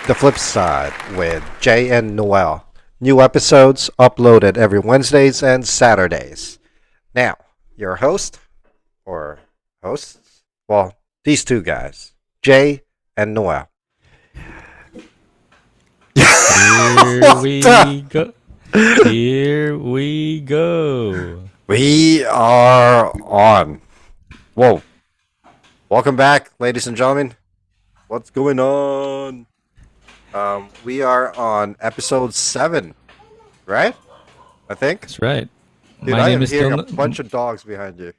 The Flip Side with Jay and Noel. New episodes uploaded every Wednesdays and Saturdays. Now, your host, or hosts, well, these two guys, Jay and Noel. Here we go. Here we go. We are on. Whoa. Welcome back, ladies and gentlemen. What's going on? We are on episode 7, right? I think. That's right. Dude, I am hearing a bunch of dogs behind you.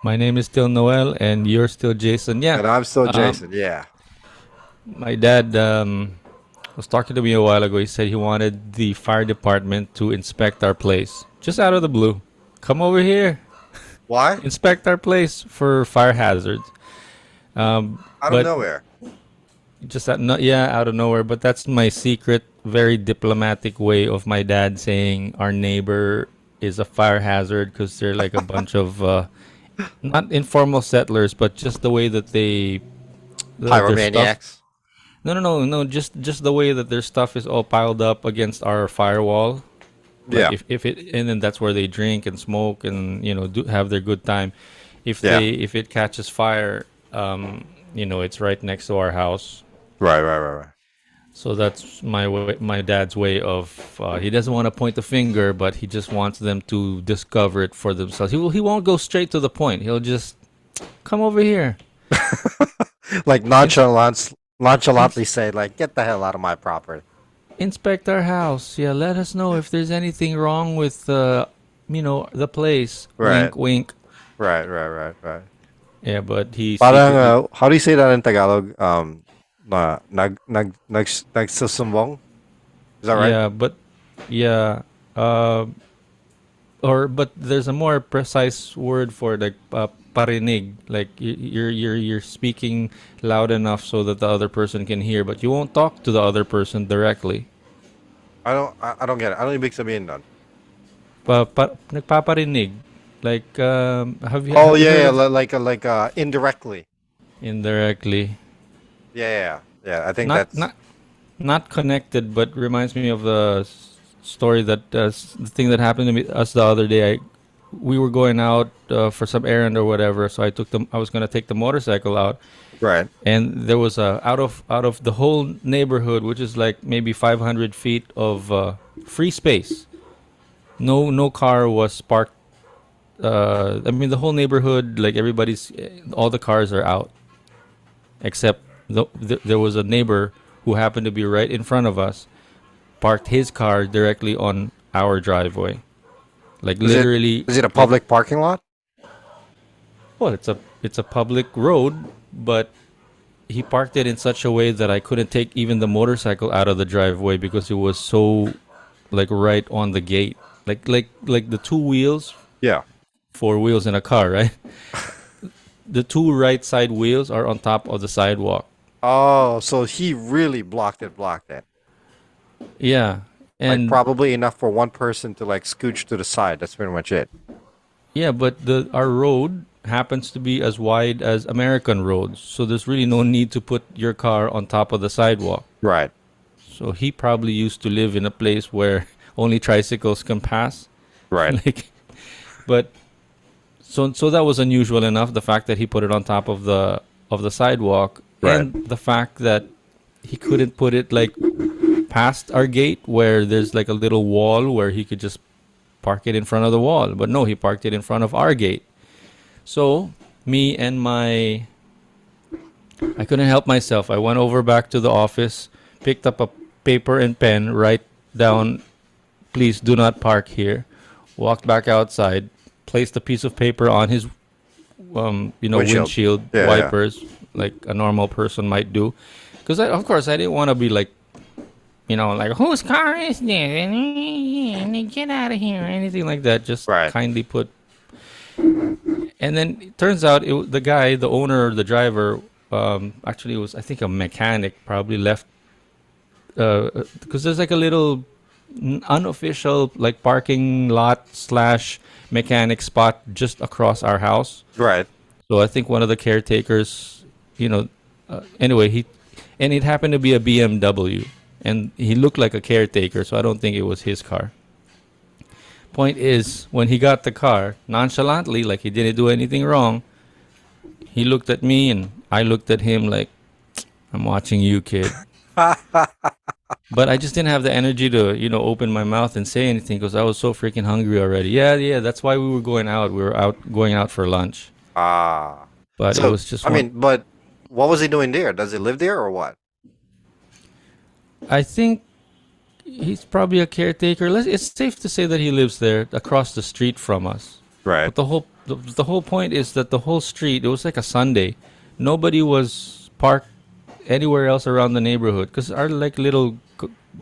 My name is still Noel, and you're still Jason. Yeah. And I'm still Jason, yeah. My dad was talking to me a while ago. He said he wanted the fire department to inspect our place, just out of the blue. Come over here, Why? inspect our place for fire hazards. Out of but nowhere. just out of nowhere. But that's my secret, very diplomatic way of my dad saying our neighbor is a fire hazard because they're like a bunch of not informal settlers, but just the way that their stuff. Pyromaniacs. No. Just the way that their stuff is all piled up against our firewall. Yeah. Like if it and then that's where they drink and smoke and have their good time. Yeah. If it catches fire, it's right next to our house. Right. So that's my dad's way of he doesn't want to point the finger, but he just wants them to discover it for themselves. He won't go straight to the point. He'll just come over here. Like nonchalantly say, like, get the hell out of my property. Inspect our house. Yeah, let us know if there's anything wrong with the place. Right. Wink, wink. Right. Yeah, but he Parang, secretly, how do you say that in Tagalog? Nagsusumbong? Is that right? yeah, but yeah, but there's a more precise word for like parinig. Like you're speaking loud enough so that the other person can hear, but you won't talk to the other person directly. I don't get it. I don't ibig sabihin nun. Nagpaparinig. Like have you Oh have you yeah, heard of like indirectly. indirectly? Yeah. I think Not that's not not connected, but reminds me of the story that the thing that happened to us the other day. We were going out for some errand or whatever, so I was gonna take the motorcycle out, right. and there was a out of the whole neighborhood, which is like maybe 500 feet of free space. No car was parked. I mean, the whole neighborhood, like all the cars are out, except there was a neighbor who happened to be right in front of us, parked his car directly on our driveway, like Is it literally. is it a Like, public parking lot? well, it's a public road, but he parked it in such a way that I couldn't take even the motorcycle out of the driveway because it was so like right on the gate, like the two wheels, Yeah. four wheels in a car, right? The two right side wheels are on top of the sidewalk. Oh, so he really blocked it. Yeah. Like And probably enough for one person to like scooch to the side. That's pretty much it. yeah, but our road happens to be as wide as American roads, so there's really no need to put your car on top of the sidewalk. Right. So he probably used to live in a place where only tricycles can pass. Right. Like, but so that was unusual enough. The fact that he put it on top of the sidewalk, Right. and the fact that he couldn't put it like past our gate where there's like a little wall where he could just park it in front of the wall. But no, he parked it in front of our gate. So me and I couldn't help myself. I went over back to the office, picked up a paper and pen, write down, please do not park here. Walked back outside, placed a piece of paper on his Windshield. windshield Yeah. wipers like a normal person might do. Because of course I didn't want to be like, like whose car is this? Get out of here, or anything like that. Just Right. kindly put. And then it turns out the guy, the owner, the driver, actually it was, I think, a mechanic, probably left because there's like a little unofficial like parking lot slash mechanic spot just across our house. Right. So I think one of the caretakers, anyway, and it happened to be a BMW, and he looked like a caretaker, so I don't think it was his car. Point is, when he got the car, nonchalantly, like he didn't do anything wrong, he looked at me and I looked at him like, I'm watching you, kid. But I just didn't have the energy to, open my mouth and say anything because I was so freaking hungry already. Yeah, that's why we were going out. We were going out for lunch. Ah. But it So, was just I mean, but what was he doing there? Does he live there or what? I think he's probably a caretaker. It's safe to say that he lives there across the street from us. Right. But the whole point is that the whole street, it was like a Sunday. Nobody was parked anywhere else around the neighborhood because our like little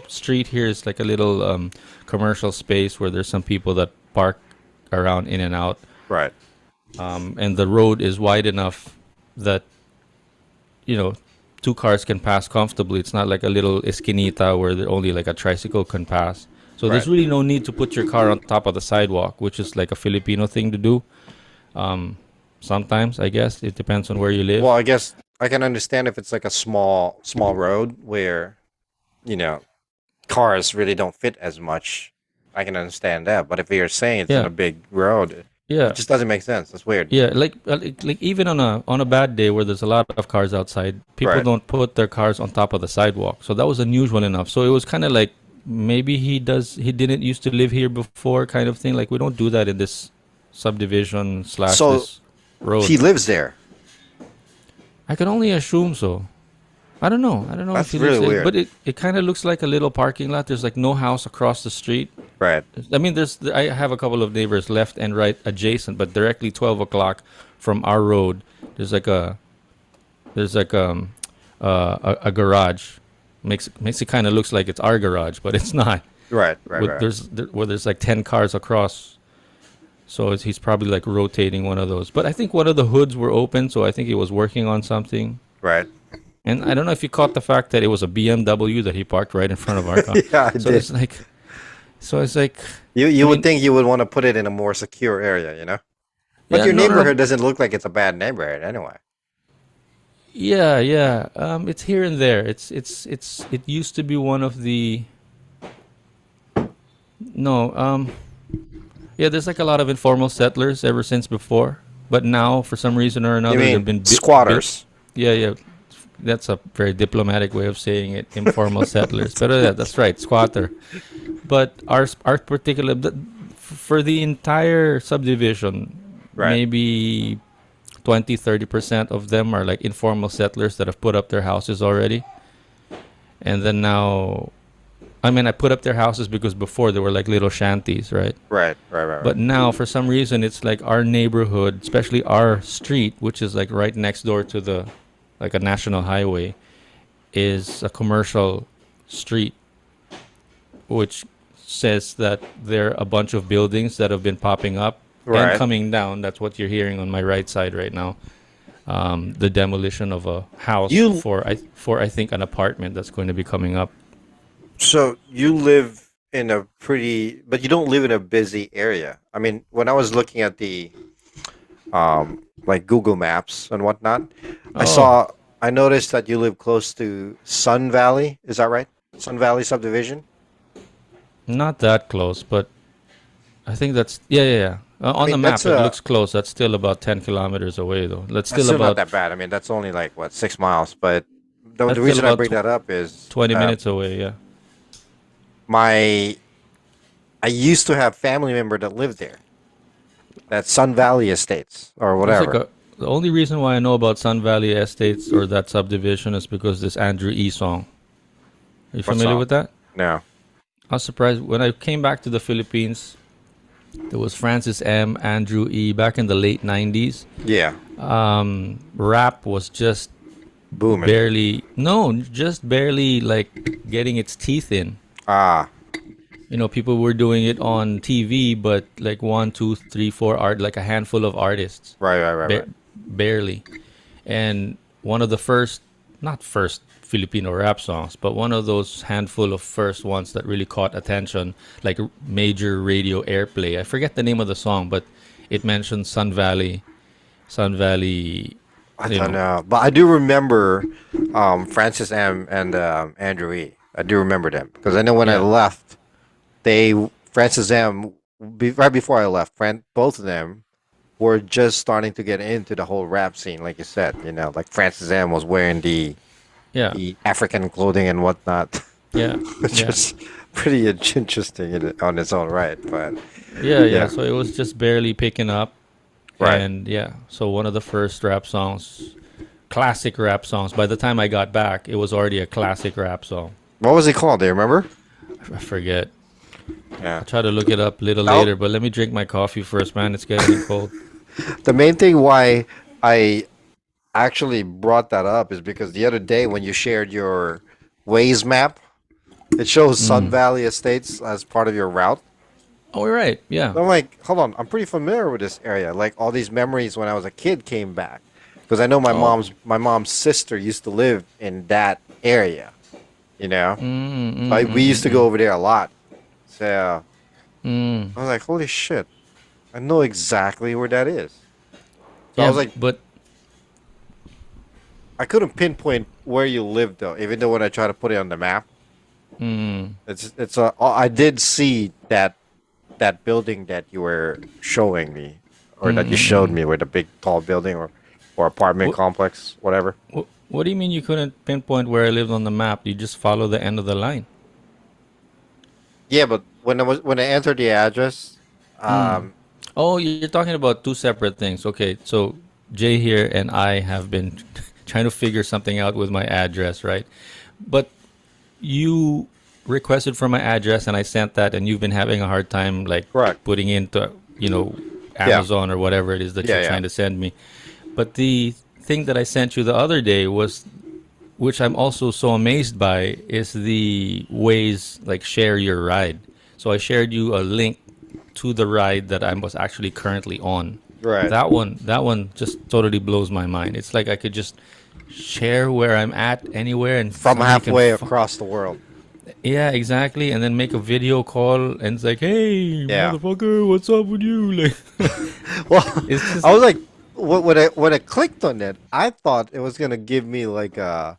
street here is like a little commercial space where there's some people that park around in and out. Right. And the road is wide enough that two cars can pass comfortably. It's not like a little esquinita where only like a tricycle can pass. So there's Right. really no need to put your car on top of the sidewalk, which is like a Filipino thing to do. Sometimes, I guess it depends on where you live. Well, I guess I can understand if it's like a small road where, you know, cars really don't fit as much. I can understand that. But if you're saying it's on Yeah, a big road, yeah, it just doesn't make sense. That's weird. yeah. Like even on a bad day where there's a lot of cars outside, people Right. don't put their cars on top of the sidewalk. So that was unusual enough. So it was kind of like maybe he didn't used to live here before, kind of thing. Like we don't do that in this subdivision slash So this road. he lives there. I can only assume so. I don't know. I don't know if That's he lives really there, weird. but it kind of looks like a little parking lot. There's like no house across the street. Right. I mean, I have a couple of neighbors left and right adjacent, but directly 12 o'clock from our road, there's like a garage. Makes it kind of looks like it's our garage, but it's not. Right. Right. With, Right. where there's like 10 cars across. So he's probably like rotating one of those. But I think one of the hoods were open, so I think he was working on something. Right. And I don't know if you caught the fact that it was a BMW that he parked right in front of our car. Yeah, I So did. it's like, You I would mean, think you would want to put it in a more secure area, you know? But yeah, your no, no, no. neighborhood doesn't look like it's a bad neighborhood anyway. Yeah, yeah. It's here and there. It used to be one of the no. Yeah. There's like a lot of informal settlers ever since before, but now for some reason or You another they've mean been squatters? yeah, yeah. That's a very diplomatic way of saying it. Informal settlers, but that's right, squatter. But our particular for the entire subdivision, Right. maybe 20-30% of them are like informal settlers that have put up their houses already. And then now, I mean, I put up their houses because before they were like little shanties, right? Right. Right. Right. But Right. now, for some reason, it's like our neighborhood, especially our street, which is like right next door to like a national highway, is a commercial street, which says that there are a bunch of buildings that have been popping up and Right. coming down. That's what you're hearing on my right side right now. The demolition of a house You for I think an apartment that's going to be coming up. so you live in a pretty, but you don't live in a busy area. I mean, when I was looking at the like Google Maps and whatnot, Oh, I noticed that you live close to Sun Valley. Is that right? Sun Valley subdivision. not that close, but I think that's yeah. I On the mean, map, it looks close. That's still about 10 kilometers away, though. that's still not that bad. I mean, that's only like what 6 miles. But the That's still reason I about bring that up is 20 minutes away. Yeah. my I used to have family member that lived there. That Sun Valley Estates or There's like whatever. the only reason why I know about Sun Valley Estates or that subdivision is because this Andrew E song. Are you What familiar song? with that? No. I was surprised when I came back to the Philippines. There was Francis M, Andrew E back in the late 90s. Yeah. Rap was just Booming. just barely like getting its teeth in. Ah. People were doing it on TV, but like one, two, three, four like a handful of artists. Right. Right. Right. Right. Barely. And one of the first, not first Filipino rap songs, but one of those handful of first ones that really caught attention, like major radio airplay. I forget the name of the song, but it mentioned Sun Valley I You don't know. know, but I do remember Francis M and Andrew E. I do remember them because I know when I Yeah. left, they Francis M. Right before I left, both of them were just starting to get into the whole rap scene, like you said. You know, like Francis M. was wearing Yeah. the African clothing and whatnot, Yeah. which Yeah. was pretty interesting on its own right. But Yeah. Yeah. yeah, So it was just barely picking up, right. and yeah. So one of the first rap songs, classic rap songs. By the time I got back, it was already a classic rap song. What was he called? Do you remember? I forget. Yeah. I'll try to look it up a little Oh, later, but let me drink my coffee first, man. It's getting cold. the main thing why I actually brought that up is because the other day when you shared your Waze map, it shows Sun Mm. Valley Estates as part of your route. Oh, we're right. Yeah. I'm like, hold on, I'm pretty familiar with this area. Like all these memories when I was a kid came back because I know Oh. my mom's sister used to live in that area. You know, we used to go over there a lot. So Mm. I was like, holy shit, I know exactly where that is. So I Yeah, was like, but I couldn't pinpoint where you lived though, even though when I tried to put it on the map, mm, it's a. I did see that building that you were showing me, or that you showed me, with the big tall building or apartment what, complex, whatever. what do you mean you couldn't pinpoint where I lived on the map? You just follow the end of the line. Yeah, but when I entered the address, Oh, you're talking about two separate things. Okay, so Jay here and I have been trying to figure something out with my address, right? But you requested for my address and I sent that, and you've been having a hard time like correct. putting into, Yeah, Amazon or whatever it is that yeah, you're yeah. trying to send me. But the thing that I sent you the other day was, which I'm also so amazed by, is the ways like share your ride. So I shared you a link to the ride that I was actually currently on. Right. That one just totally blows my mind. It's like I could just share where I'm at anywhere, and From somebody can halfway across the world. yeah, exactly, and then make a video call and it's like, "Hey, Yeah. motherfucker, what's up with you?" Like Well, it's just I was like, when I clicked on it, I thought it was gonna give me like a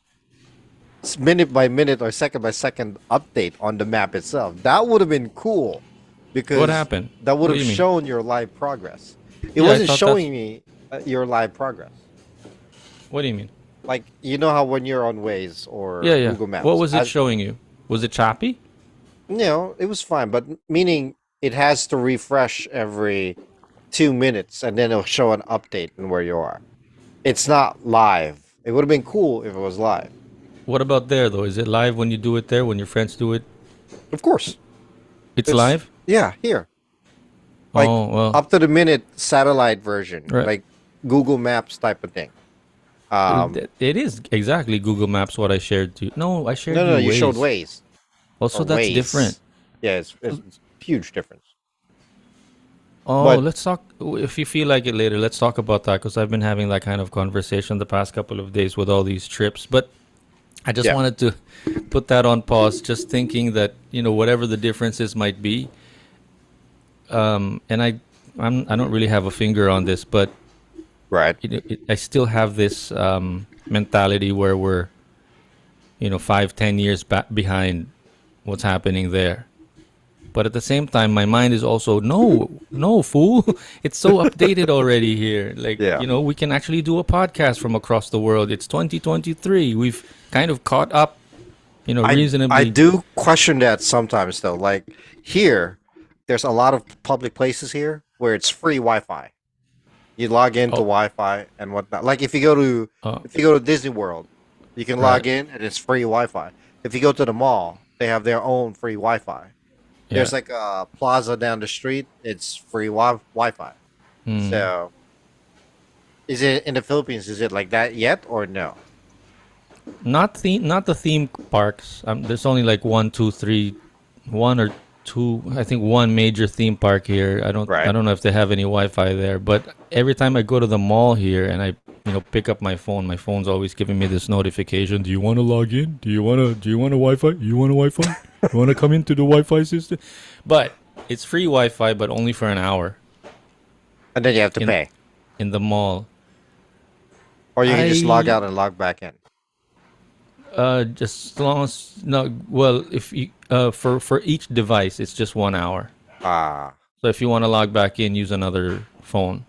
minute by minute or second by second update on the map itself. That would have been cool what because happened? that would What do have you mean? shown your live progress. It Yeah, I wasn't thought that's showing me your live progress. what do you mean? Like you know how when you're on Waze Yeah, or yeah. Google What Maps, was it as showing you? Was it choppy? it was fine, but meaning it has to refresh every 2 minutes and then it'll show an update on where you are. It's not live. It would have been cool if it was live. What about there though? Is it live when you do it there when your friends do it? Of course. It's It's live? yeah, here. Like Oh, well, up to the minute satellite version, right. like Google Maps type of thing. It is exactly Google Maps what I shared to you. No, I shared No, you you showed Waze. Waze Also, or that's different. Waze. Yeah, it's huge difference. Oh, But let's talk. If you feel like it later, let's talk about that because I've been having that kind of conversation the past couple of days with all these trips. But I just yeah, wanted to put that on pause, just thinking that whatever the differences might be, and I don't really have a finger on this, but right. I still have this mentality where we're 5-10 years back behind what's happening there. But at the same time, my mind is also no, no, fool. It's so updated already here. Like, Yeah. we can actually do a podcast from across the world. It's 2023. We've kind of caught up, I reasonably. do question that sometimes though. Like here, there's a lot of public places here where it's free Wi-Fi. You log into Oh, Wi-Fi and whatnot. Like uh, if you go to Disney World, you can right. log in and it's free Wi-Fi. If you go to the mall, they have their own free Wi-Fi. Yeah. There's like a plaza down the street. It's free Wi-Fi. So, is it in the Philippines? Is it like that yet or no? Not the theme parks. There's only like one, two, three, one or two. I think one major theme park here. I Right. don't know if they have any Wi-Fi there. But every time I go to the mall here and I pick up my phone's always giving me this notification. Do you want to log in? Do you want a Wi-Fi? You want a Wi-Fi? You want to come into the Wi-Fi system? But it's free Wi-Fi, but only for an hour And then you have to in pay. in the mall. Or you can just log I out and log back in. just as long as no. Well, if you for each device, it's just 1 hour. Ah. So if you want to log back in, use another phone.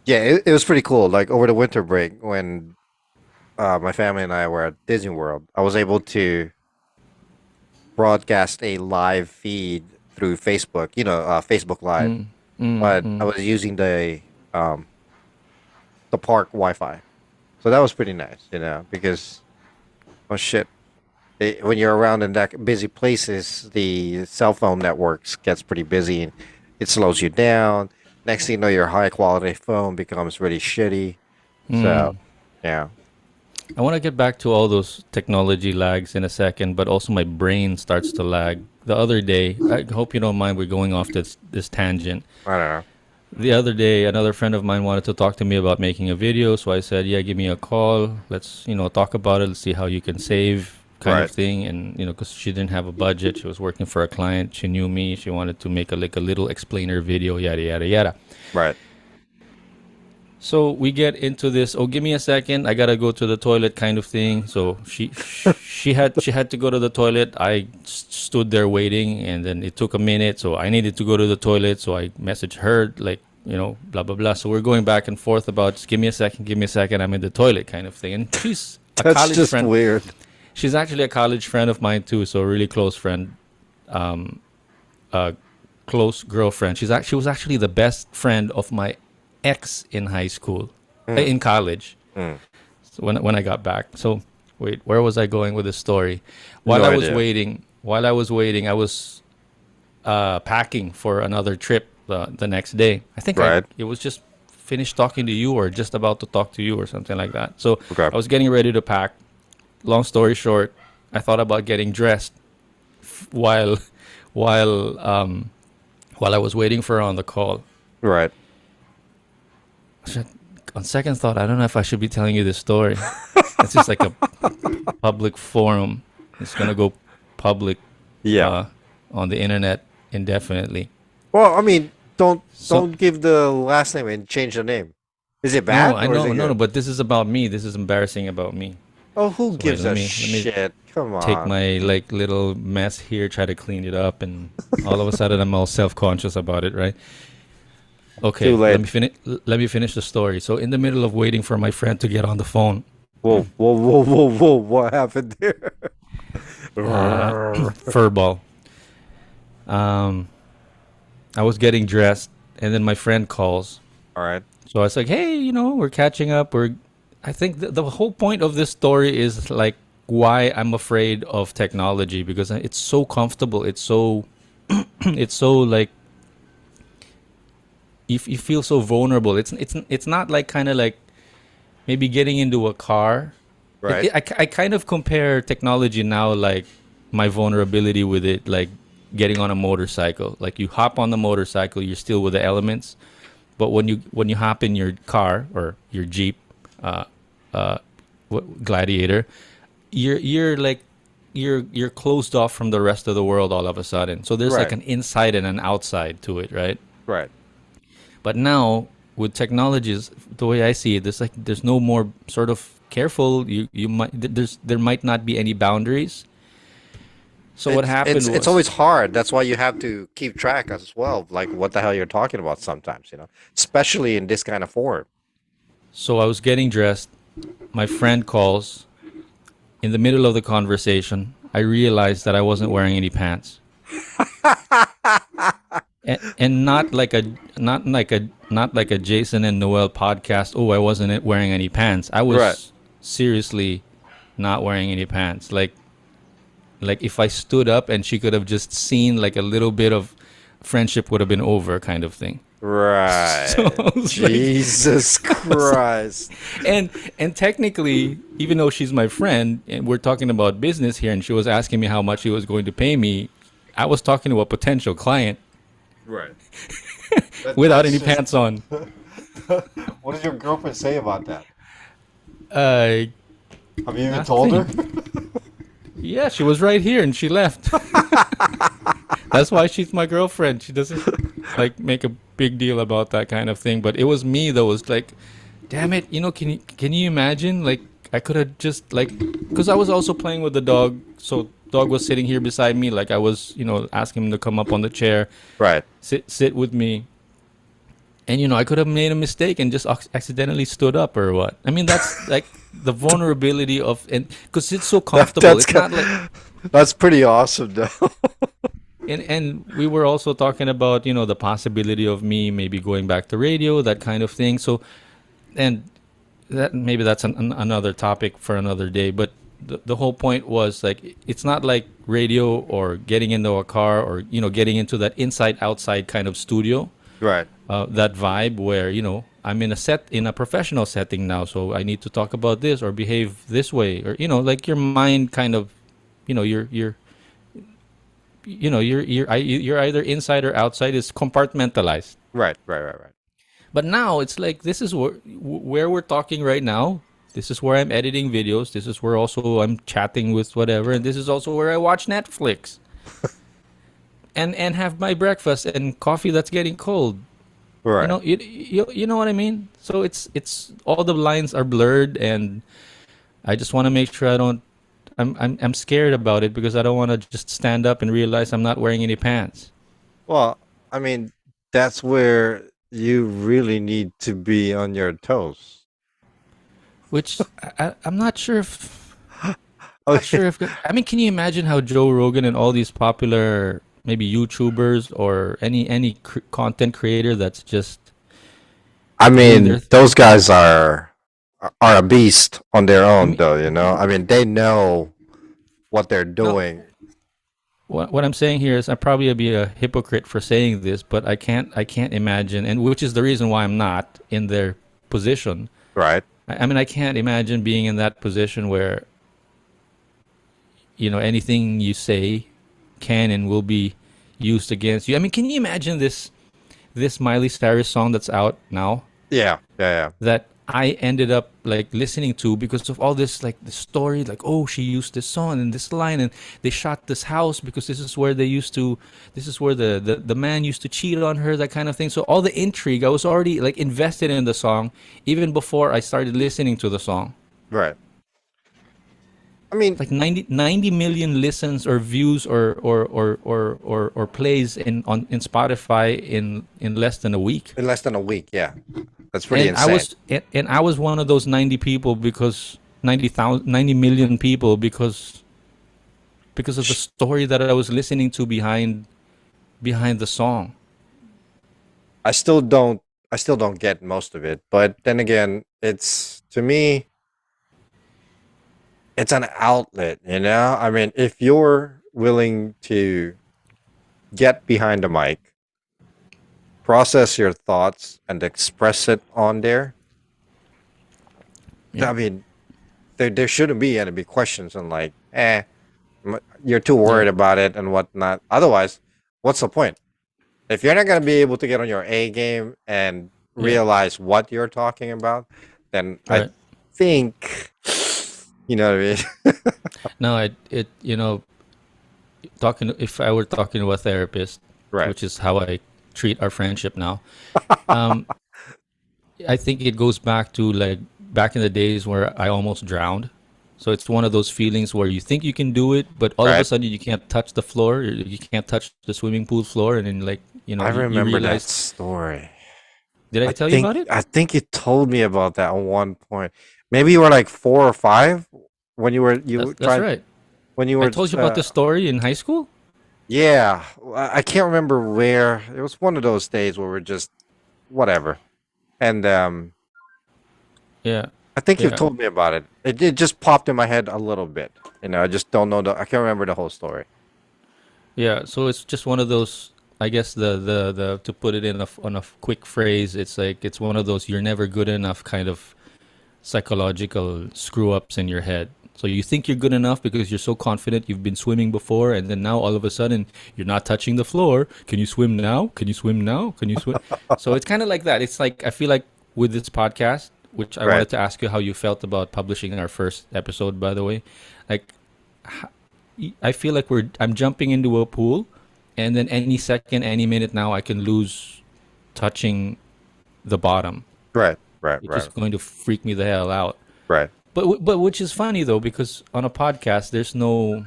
Yeah, it was pretty cool. Like over the winter break when my family and I were at Disney World, I was able to broadcast a live feed through Facebook, Facebook Live. Mm, mm, But I mm. was using um, the park Wi-Fi. So that was pretty nice, because oh shit, when you're around in that busy places, the cell phone networks gets pretty busy and it slows you down. Next thing you know, your high quality phone becomes really shitty. So, Mm. yeah, I want to get back to all those technology lags in a second, but also my brain starts to lag. The other day, I hope you don't mind, we're going off this tangent. I don't know. The other day, another friend of mine wanted to talk to me about making a video, so I said, "Yeah, give me a call. Let's, talk about it. Let's see how you can save, kind of Right, thing." And because she didn't have a budget, she was working for a client. She knew me. She wanted to make a little explainer video, yada yada yada. right. So we get into this. Oh, give me a second. I gotta go to the toilet, kind of thing. So she had to go to the toilet. I stood there waiting, and then it took a minute. So I needed to go to the toilet. So I messaged her like blah blah blah. So we're going back and forth about just give me a second, give me a second. I'm in the toilet, kind of thing. And she's a That's college just friend. weird. She's actually a college friend of mine too. So a really close friend, a close girlfriend. She was actually the best friend of my ex in high school, Mm, in college. mm. So when I got back. So wait, where was I going with this story? No idea. While I was waiting, I was packing for another trip the next day. I think Right. it was just finished talking to you or just about to talk to you or something like that. So Okay. I was getting ready to pack. Long story short, I thought about getting dressed while while um while I was waiting for her on the call. Right. Shit, on second thought, I don't know if I should be telling you this story. It's just like a public forum. It's gonna go public Yeah. on the internet indefinitely. Well, I mean, So don't give the last name and change the name. Is it no, bad I or is know, it no, no, good? but this is about me. This is embarrassing about me. Oh, who So wait, gives a let me shit? Come take on. my like little mess here, try to clean it up, and all of a sudden I'm all self-conscious about it, right? Too Okay, let late. me finish. Let me finish the story. So in the middle of waiting for my friend to get on the phone, Whoa, whoa, whoa, whoa, whoa! What happened there? uh, All furball. Um, I was getting dressed, and then my friend calls. right. So I was like, "Hey, we're catching up. I think the whole point of this story is like why I'm afraid of technology because it's so comfortable. It's so, it's so like you feel so vulnerable. It's not like kind of like maybe getting into a car. Right. I kind of compare technology now like my vulnerability with it like getting on a motorcycle. Like you hop on the motorcycle, you're still with the elements, but when you hop in your car or your Jeep, uh, uh, Gladiator, you're like you're closed off from the rest of the world all of a sudden. So there's like Right. an inside and an outside to it, right? Right. But now with technologies, the way I see it, there's no more sort of careful. You might there might not be any boundaries. So what It's happened it's was, always hard. That's why you have to keep track as well. Like what the hell you're talking about sometimes, especially in this kind of form. so I was getting dressed. My friend calls in the middle of the conversation. I realized that I wasn't wearing any pants, and not like a Jason and Noel podcast. Oh, I wasn't wearing any pants. I Right. was seriously not wearing any pants. Like if I stood up and she could have just seen like a little bit of friendship would have been over kind of thing. So Right. I was like, Jesus Christ. and technically, even though she's my friend and we're talking about business here and she was asking me how much she was going to pay me, I was talking to a potential client Right. without That's any just. pants on. What did your girlfriend say about that? Uh Have you even told her? Nothing. Yeah, she was right here and she left. That's why she's my girlfriend. She doesn't like make a big deal about that kind of thing. But it was me that was like damn it, can you imagine? Like, I could have just like, because I was also playing with the dog, so dog was sitting here beside me, like I was, asking him to come up on the chair, Right. sit with me, and I could have made a mistake and just accidentally stood up or what. I mean, that's like the vulnerability of, and because it's so That, comfortable, that's it's not like. that's pretty awesome, though. And we were also talking about the possibility of me maybe going back to radio, that kind of thing. So, and that maybe that's another topic for another day. But the whole point was like it's not like radio or getting into a car or getting into that inside outside kind of studio, Right. that vibe where I'm in a professional setting now, so I need to talk about this or behave this way, or like your mind kind of, you're either inside or outside. Is compartmentalized. Right. Right. Right. Right. But now it's like this is where we're talking right now. This is where I'm editing videos. This is where also I'm chatting with whatever, and this is also where I watch Netflix and have my breakfast and coffee that's getting cold. Right. You know what I mean? So it's all the lines are blurred, and I just want to make sure I don't. I'm scared about it because I don't want to just stand up and realize I'm not wearing any pants. Well, I mean, that's where you really need to be on your toes. Which I'm not sure if. Not Okay. sure if. I mean, can you imagine how Joe Rogan and all these popular maybe YouTubers or any content creator that's just I doing their. mean, those guys are a beast on their I own, mean, though. I mean, they know what they're no. doing. What I'm saying here is I probably be a hypocrite for saying this, but I can't imagine, and which is the reason why I'm not in their position. Right. I mean, I can't imagine being in that position where anything you say can and will be used against you. I mean, can you imagine this Miley Cyrus song that's out now Yeah. Yeah. Yeah. that I ended up like listening to because of all this, like the story, like, oh, she used this song and this line, and they shot this house because this is where the man used to cheat on her, that kind of thing. So all the intrigue, I was already like invested in the song even before I started listening to the song. Right. I mean, Like 90 million listens or views or plays in Spotify in less than a week. in less than a week. Yeah. That's pretty And I insane. was and I was one of those 90 people, because 90 million people, because of the story that I was listening to behind the song. I still don't. I still don't get most of it, but then again, it's to me, it's an outlet. I mean, if you're willing to get behind the mic, process your thoughts, and express it on there, Yeah. I mean, there shouldn't be any big questions on like, you're too worried Yeah. about it and whatnot. Otherwise, what's the point? If you're not gonna be able to get on your A game and Yeah. realize what you're talking about, then I Right. think you know what I mean. No, talking if I were talking to a therapist, Right. which is how I treat our friendship now. Um, I think it goes back to like back in the days where I almost drowned. So it's one of those feelings where you think you can do it, but all of a Right. sudden you can't touch the floor, you can't touch the swimming pool floor, and then like I you remember that realize, story. did I I tell you think about it? I think you told me about that at one point. Maybe you were like 4 or 5 when you That's were that's trying right. when you I were told you about this story in high school. yeah. I can't remember where. It was one of those days where we're just whatever. And Yeah, I think you've yeah, told me about it. It just popped in my head a little bit. I just don't know I can't remember the whole story. yeah. So it's just one of those. I guess the to put it in on a quick phrase, it's like it's one of those you're never good enough kind of psychological screw ups in your head. So you think you're good enough because you're so confident you've been swimming before, and then now all of a sudden you're not touching the floor. Can you swim now? Can you swim now? Can you swim? So it's kind of like that. It's like I feel like with this podcast, which I Right. wanted to ask you how you felt about publishing our first episode, by the way. Like I feel like I'm jumping into a pool, and then any second, any minute now, I can lose touching the bottom. Right. right, which is right, going to freak me the hell out. right. But which is funny though, because on a podcast there's no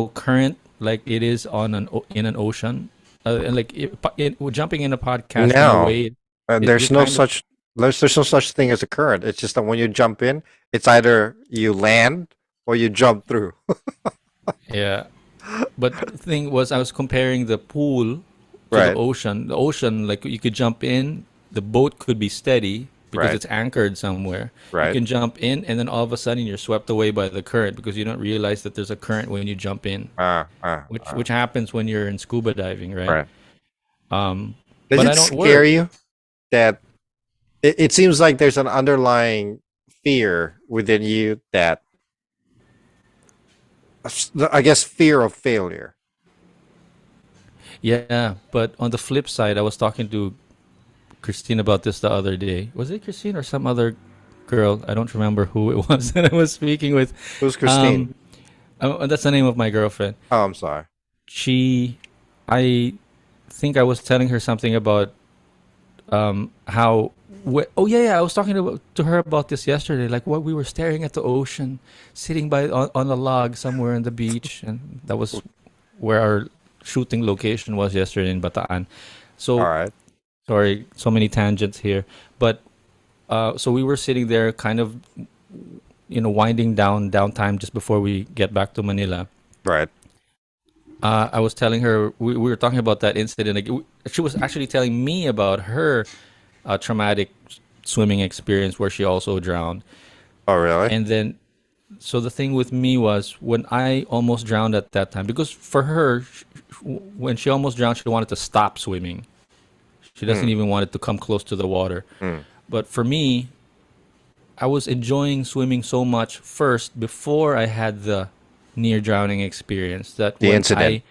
current like it is on in an ocean. And like jumping in a podcast in a No, way, you're there's no kind of such there's no such thing as a current. It's just that when you jump in, it's either you land or you jump through. yeah. But the thing was, I was comparing the pool to the Right, ocean. The ocean, like you could jump in, the boat could be steady because right, it's anchored somewhere. You right. can jump in, and then all of a sudden you're swept away by the current because you don't realize that there's a current when you jump in, Ah, ah, which happens when you're in scuba diving, right? right. Um, Does but I it don't scare worry. you that it seems like there's an underlying fear within you that I guess fear of failure. Yeah, but on the flip side, I was talking to Christine about this the other day. Was it Christine or some other girl? I don't remember who it was that I was speaking with. Who's Christine? Um, that's the name of my girlfriend. Oh, I'm sorry. She, I think I was telling her something about how. Oh yeah, I was talking to her about this yesterday. Like what we were staring at the ocean, sitting by on a log somewhere on the beach, and that was where our shooting location was yesterday in Bataan. All So right. sorry, so many tangents here, but so we were sitting there, kind of, winding down downtime just before we get back to Manila. Right. I was telling her we were talking about that incident. Like, she was actually telling me about her traumatic swimming experience where she also drowned. Oh, really? And then, so the thing with me was when I almost drowned at that time, because for her, when she almost drowned, she wanted to stop swimming. She doesn't Hmm. even want it to come close to the water. Hmm. But for me, I was enjoying swimming so much first before I had the near drowning experience that The incident.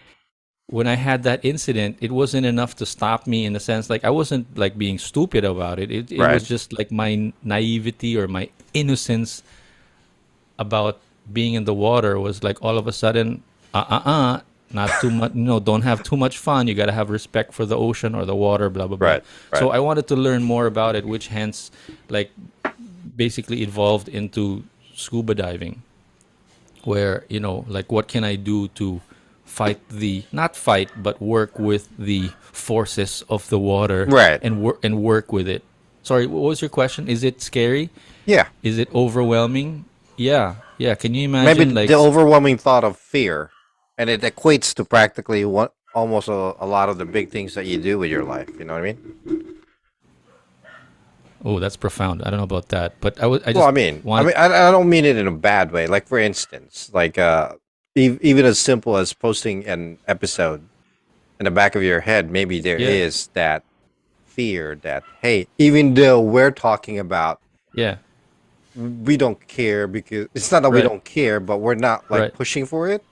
when I had that incident, it wasn't enough to stop me in the sense like I wasn't like being stupid about it. It Right. was just like my naivety or my innocence about being in the water was like all of a sudden, not too much, don't have too much fun. You got to have respect for the ocean or the water, blah, blah, blah. Right. Right. So I wanted to learn more about it, which hence, like, basically evolved into scuba diving, where, like, what can I do to not fight, but work with the forces of the water Right. and work with it. Sorry, what was your question? Is it scary? Yeah. Is it overwhelming? Yeah, yeah. Can you Maybe imagine, like, the overwhelming thought of fear, and it equates to practically what almost a lot of the big things that you do with your life. You know what I mean? oh, that's profound. I don't know about that, but I Well, just I wanted. mean, I don't mean it in a bad way. Like for instance, like even as simple as posting an episode in the back of your head, maybe there Yeah, is that fear that hey, even though we're talking about yeah, we don't care because it's not that we right, don't care, but we're not like right. pushing for it.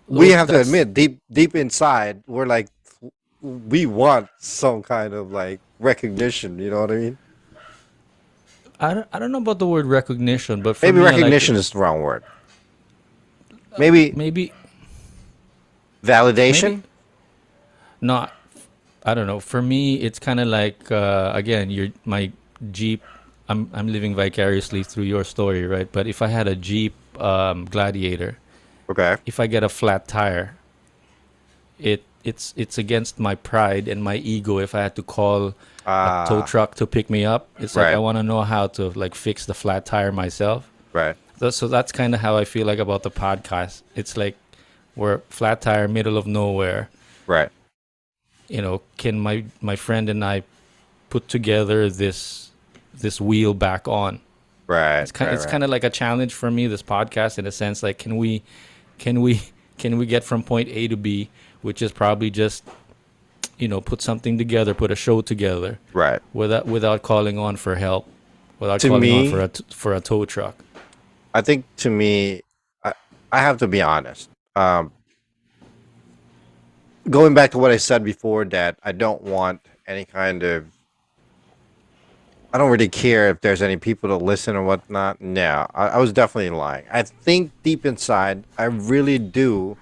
We Those have to that's admit, deep inside, we're like we want some kind of like recognition. You know what I mean? I don't know about the word recognition, but for Maybe me, I like recognition is the wrong word. Maybe maybe maybe validation. not. I don't know. For me, it's kind of like again, you're my Jeep. I'm living vicariously through your story, right? But if I had a Jeep Gladiator, Okay. if I get a flat tire, it's against my pride and my ego if I had to call a tow Ah, truck to pick me up. It's like I right, want to know how to like fix the flat tire myself. right, So that's kind of how I feel like about the podcast. It's like we're flat tire, middle of nowhere. right, Can my friend and I put together this wheel back on? right, It's right, kind of like a challenge for me. This podcast, in a sense, like can we can we get from point A to B, which is probably just put something together, put a show together right. without calling on for help, without To calling on for me, a tow truck. I think to me, I, I have to be honest. Going back to what I said before, that I don't want any kind of. I don't really care if there's any people to listen or whatnot. No, I was definitely lying. I think deep inside, I really do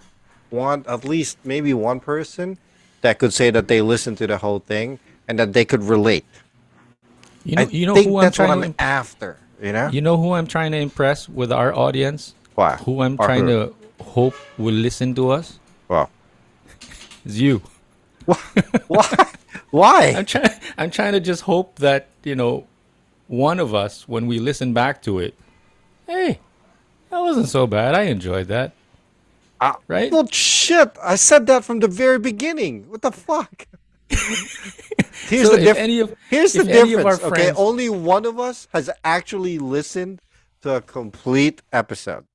want at least maybe one person that could say that they listened to the whole thing and that they could relate. I You know think who I'm that's what trying I'm to after. You know? you know who I'm trying to impress with our audience? Why? Who I'm Or trying who? to hope will listen to us? Well, Is you. why? Why? I'm trying to just hope that, one of us when we listen back to it, hey, that wasn't so bad. I enjoyed that, Uh, right? well, shit. I said that from the very beginning. What the fuck? Here's So the Here's the if any of our difference. Okay, friends, only one of us has actually listened to a complete episode.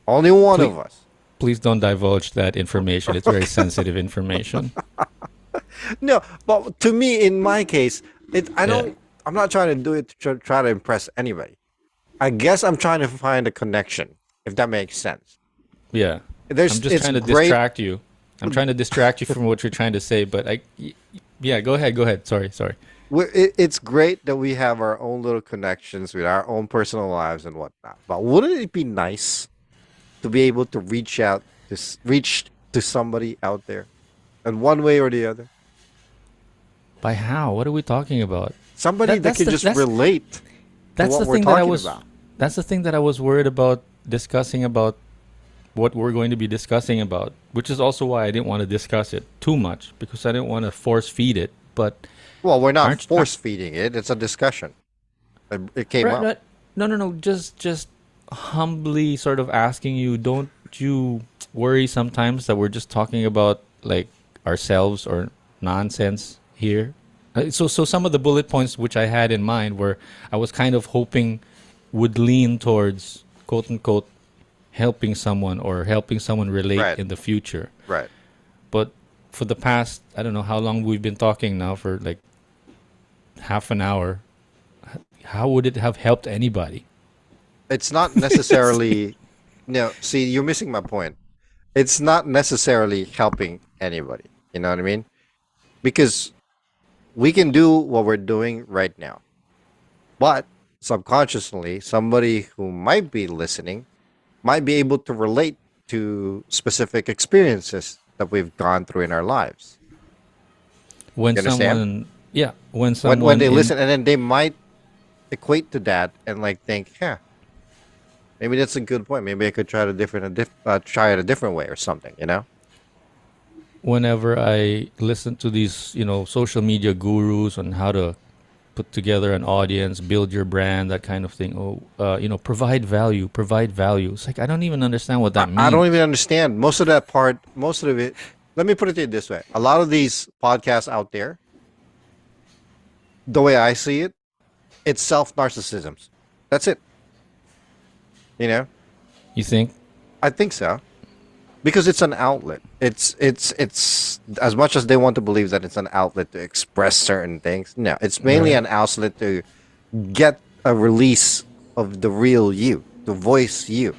Only one please of us. please don't divulge that information. It's very sensitive information. No, but to me, in my case, I Yeah. don't. I'm not trying to do it to try to impress anybody. I guess I'm trying to find a connection, if that makes sense. Yeah. I'm just It's trying to great. distract you. I'm trying to distract you from what you're trying to say, but yeah, go ahead. Go ahead. Sorry. It's great that we have our own little connections with our own personal lives and whatnot. But wouldn't it be nice to be able to reach to somebody out there, in one way or the other? By how? What are we talking about? Somebody that That's can the just relate to that's what the we're thing that I talking was about. that's the thing that I was worried about discussing about what we're going to be discussing about, which is also why I didn't want to discuss it too much because I didn't want to force feed it. But Well, we're not aren't force feeding it. It's a discussion. It came right, up. right, no. Just humbly sort of asking you, don't you worry sometimes that we're just talking about like ourselves or nonsense here? So some of the bullet points which I had in mind were I was kind of hoping would lean towards quote unquote helping someone or helping someone relate Right. in the future. Right. But for the past, I don't know how long we've been talking now, for like half an hour, how would it have helped anybody? It's not necessarily. No, see, you're missing my point. It's not necessarily helping anybody. You know what I mean? Because we can do what we're doing right now, but subconsciously, somebody who might be listening might be able to relate to specific experiences that we've gone through in our lives. When You understand? someone, yeah, when When someone they in, listen, and then they might equate to that and like think, yeah, maybe that's a good point. Maybe I could try try it a different way or something. You know? whenever I listen to these, social media gurus on how to put together an audience, build your brand, that kind of thing. Oh, provide value, provide value. It's like I don't even understand what that I don't even means. understand most of that part. Most of it. Let me put it to you this way: a lot of these podcasts out there, the way I see it, it's self narcissisms. That's it. You know, You think? I think so because it's an outlet. It's as much as they want to believe that it's an outlet to express certain things. No, it's mainly Right. an outlet to get a release of the real you, to voice you.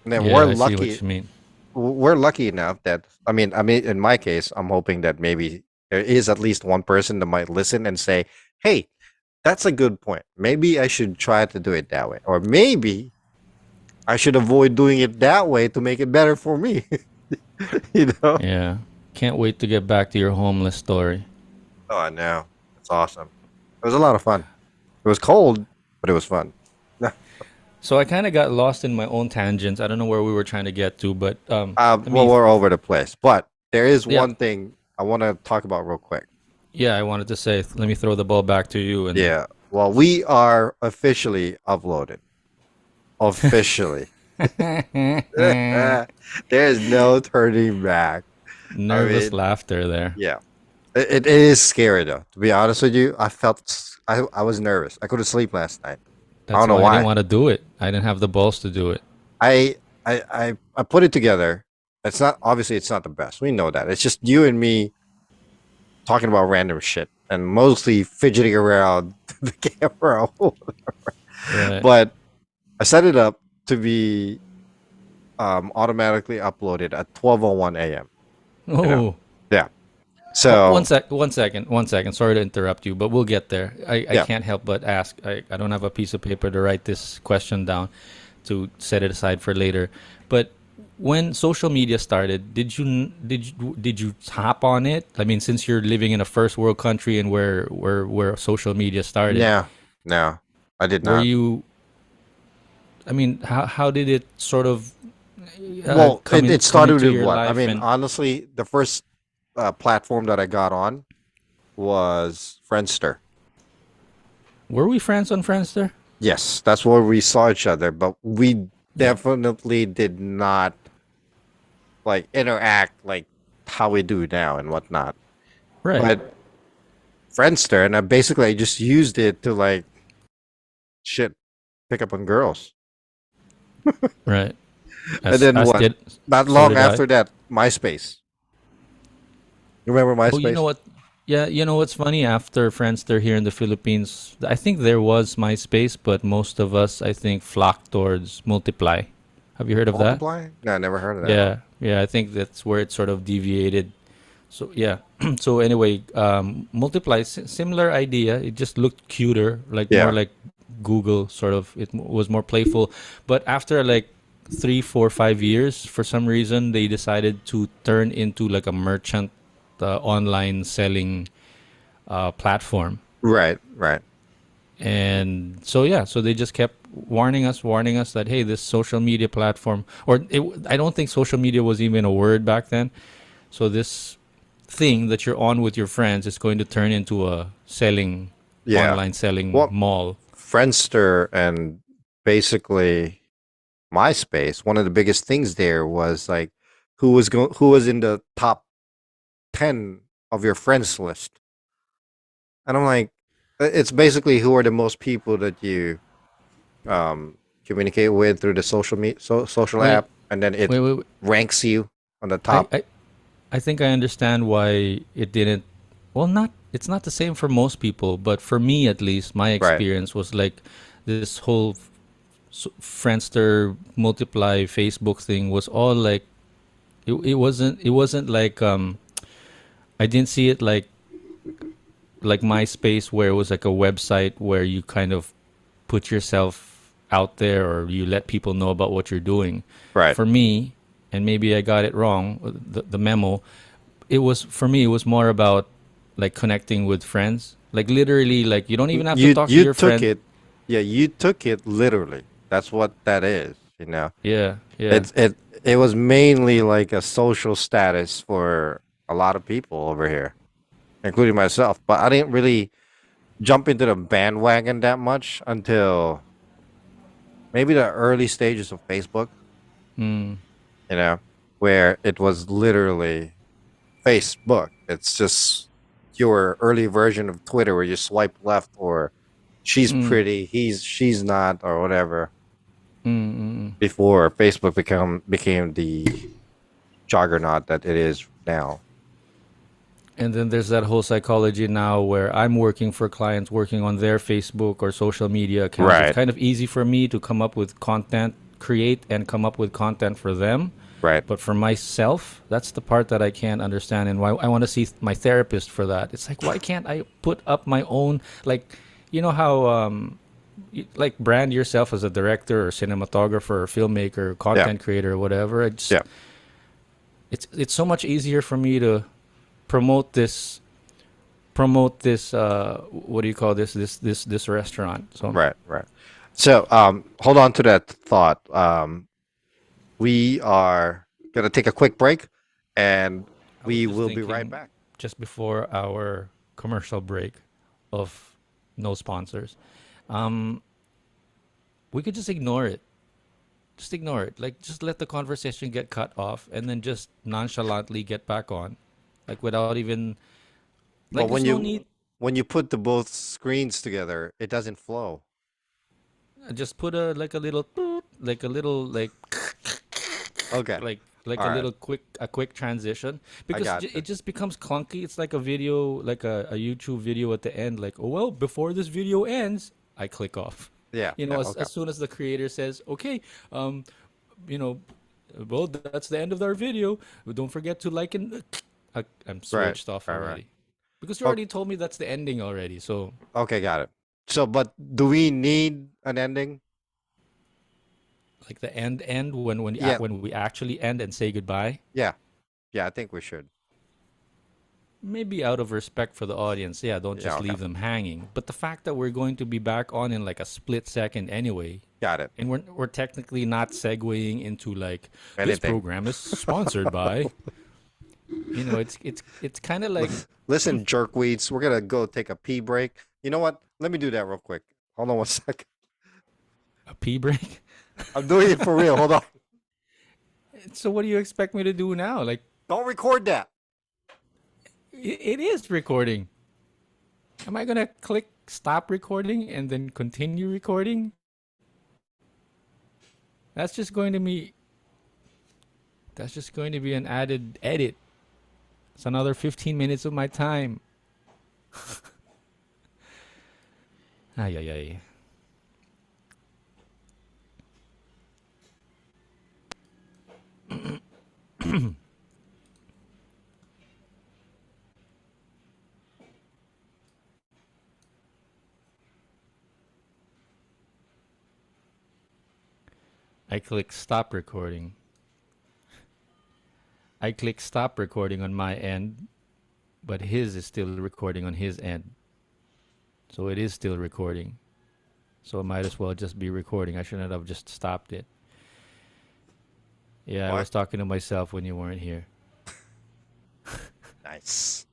And then Yeah, I see what you mean. we're lucky enough that I mean in my case I'm hoping that maybe there is at least one person that might listen and say, hey, that's a good point, maybe I should try to do it that way, or maybe I should avoid doing it that way to make it better for me. you know Yeah. Can't wait to get back to your homeless story. oh I know, it's awesome. It was a lot of fun. It was cold, but it was fun. So I kind of got lost in my own tangents. I don't know where we were trying to get to, but let Well, me. we're over the place, but there is Yeah, one thing I want to talk about real quick. yeah. I wanted to say, let me throw the ball back to you. And Yeah, well, we are officially uploaded. Officially. There's no turning back. I nervous mean, laughter there. yeah. It is scary though. To be honest with you, I was nervous. I couldn't sleep last night. I That's don't know why I didn't why. want to do it. I didn't have the balls to do it. I I put it together. It's not obviously it's not the best. We know that. It's just you and me talking about random shit and mostly fidgeting around the camera. Right. But I set it up to be automatically uploaded at 12:01 a.m. You know, Oh, yeah. one So sec. 1 second. 1 second. Sorry to interrupt you, but we'll get there. I yeah, can't help but ask. I don't have a piece of paper to write this question down to set it aside for later. But when social media started, did you hop on it? I mean, since you're living in a first world country and where social media started, No, no, I did were not. you? I mean, how did it sort of Well, it come started into with your what? I life? mean, And honestly, the first platform that I got on was Friendster. were we friends on Friendster? Yes, that's where we saw each other, but we Yeah. definitely did not like interact like how we do now and whatnot. Right. But Friendster, and I just used it to like shit pick up on girls. Right. And then As what? did Not so long did I. after that, MySpace. You remember Oh, you know MySpace? what? Yeah, you know what's funny? After Friendster here in the Philippines, I think there was MySpace, but most of us, I think, flocked towards Multiply. Have you heard of that? Multiply? No, I never heard of that. Yeah, yeah. I think that's where it sort of deviated. So yeah. So anyway, Multiply, similar idea. It just looked cuter, like more Yeah. like Google sort of. Was more playful. But after like 3, 4, 5 years, for some reason, they decided to turn into like a merchant online selling platform. Right, right. And so yeah, so they just kept warning us that hey, this social media platform, I don't think social media was even a word back then. So this thing that you're on with your friends is going to turn into a selling Yeah. online selling Well, mall. Friendster and basically MySpace, one of the biggest things there was like who was in the top 10 of your friends list. And I'm like, it's basically who are the most people that you communicate with through the social Wait, app, and then it wait. ranks you on the I, top. I I think I understand why it didn't. Well, not it's not the same for most people, but for me at least, my Right. experience was like this whole Friendster multiply Facebook thing was all like it wasn't like I didn't see it like MySpace where it was like a website where you kind of put yourself out there or you let people know about what you're doing. Right. For me, and maybe I got it wrong, the memo, it was for me it was more about like connecting with friends. Like literally like you don't even have to talk to You your took friend. it, yeah, you took it literally. That's what that is, you know. Yeah, yeah. It was mainly like a social status for a lot of people over here, including myself. But I didn't really jump into the bandwagon that much until maybe the early stages of Facebook, Mm, you know, where it was literally Facebook. It's just your early version of Twitter where you swipe left or she's mm, pretty, she's not, or whatever. mm. Before Facebook became the juggernaut that it is now. And then there's that whole psychology now where I'm working for clients working on their Facebook or social media accounts. It's Right, kind of easy for me to come up with content, create and come up with content for them. right. But for myself, that's the part that I can't understand and why I want to see my therapist for that. It's like, why can't I put up my own, like, you know how, like brand yourself as a director or cinematographer or filmmaker, Yeah, content creator, or whatever. yeah. It's so much easier for me to promote this promote this what do you call this restaurant. So Right, right. So, hold on to that thought. We are gonna take a quick break, and I was we just will be right thinking back. just before our commercial break of no sponsors, um we could just ignore it. Just ignore it. Like just let the conversation get cut off and then just nonchalantly get back on. Like without even like But there's no need. when you put the both screens together, it doesn't flow. Just put a like a little toot, like a little Okay, like all a right, little quick transition I because got you. it just becomes clunky. It's like a video, like a YouTube video at the end. Like, oh well, before this video ends, I click off. Yeah, You yeah, know, okay. as soon as the creator says, okay, um, you know, well that's the end of our video. Don't forget to like and I'm Right, switched off right, right. already because you Okay, already told me that's the ending already. So okay, got it. So, but do we need an ending? Like the end Yeah, when we actually end and say goodbye. yeah, yeah. I think we should. Maybe out of respect for the audience, yeah, don't Yeah, just okay. leave them hanging. But the fact that we're going to be back on in like a split second anyway, Got it. and we're technically not segueing into like this Anything. program is sponsored by. It's kind of like Listen, jerkweeds, we're gonna go take a pee break. You know what? Let me do that real quick. Hold on one second. a pee break. I'm doing it for real. Hold on. So what do you expect me to do now? Like Don't record that. it is recording. Am I gonna click stop recording and then continue recording? That's just going to be an added edit. It's another 15 minutes of my time. Ay ay ay. I click stop recording. I click stop recording on my end, but his is still recording on his end. So it is still recording. So it might as well just be recording. I shouldn't have just stopped it. Yeah, I What? was talking to myself when you weren't here. Nice.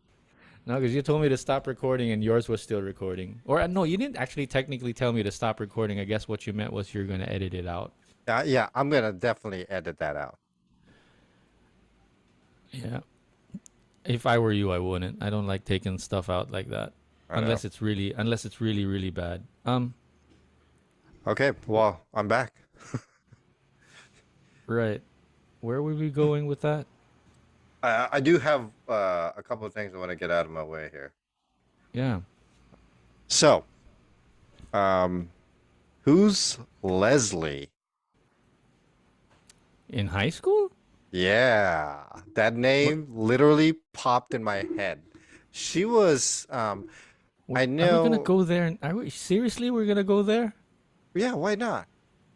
No, because you told me to stop recording and yours was still recording. Or no, you didn't actually technically tell me to stop recording. I guess what you meant was you're going to edit it out. Yeah, I'm gonna definitely edit that out. Yeah. If I were you, I wouldn't. I don't like taking stuff out like that. I know. Unless it's really, really bad. Okay, well, I'm back. Right. Where were we going with that? I do have a couple of things I want to get out of my way here. Yeah. So, um, who's Leslie? In high school? Yeah, that What? name literally popped in my head. She was, I Are we gonna know, go there? And are we seriously? We're gonna go there? yeah, why not?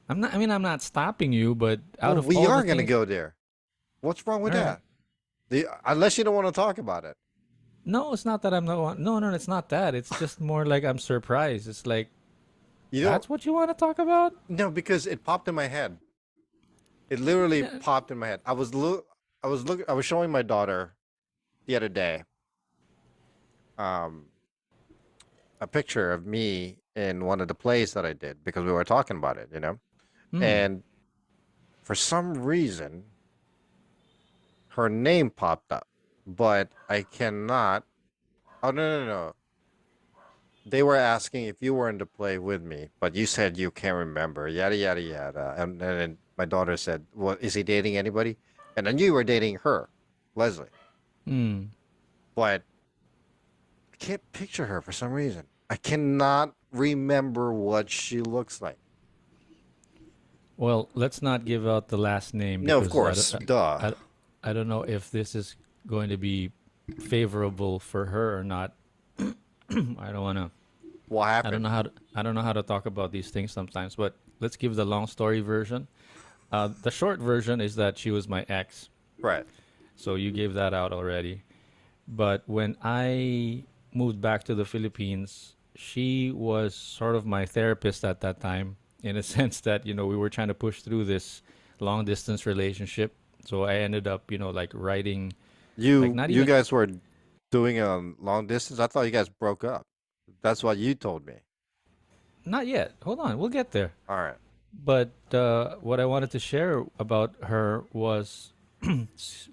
I'm not. I mean, I'm not stopping you, but out Well, of we all the are gonna things, go there. What's wrong with all right. that? Unless you don't want to talk about it. No, it's not that I'm not. No, it's not that. It's just more like I'm surprised. It's like You don't, that's what you want to talk about? no, because it popped in my head. It literally Yeah. popped in my head. I was showing my daughter the other day, um, a picture of me in one of the plays that I did because we were talking about it, you know? Hmm. And for some reason, her name popped up, but I cannot. Oh, no, no, no. They were asking if you were in the play with me, but you said you can't remember, yada, yada, yada. And then my daughter said, well, is he dating anybody? And I knew you were dating her, Leslie. Hmm. But I can't picture her for some reason. I cannot remember what she looks like. Well, let's not give out the last name No, of because course. Duh. I, I don't know if this is going to be favorable for her or not. I don't want to. What happened? I don't know how to talk about these things sometimes, but let's give the long story version. The short version is that she was my ex, Right. so you gave that out already. But when I moved back to the Philippines, she was sort of my therapist at that time, in a sense that we were trying to push through this long distance relationship. So I ended up like writing, like not You even guys were doing a long distance? I thought you guys broke up. That's what you told me. not yet. Hold on, we'll get there. All right. But what I wanted to share about her was,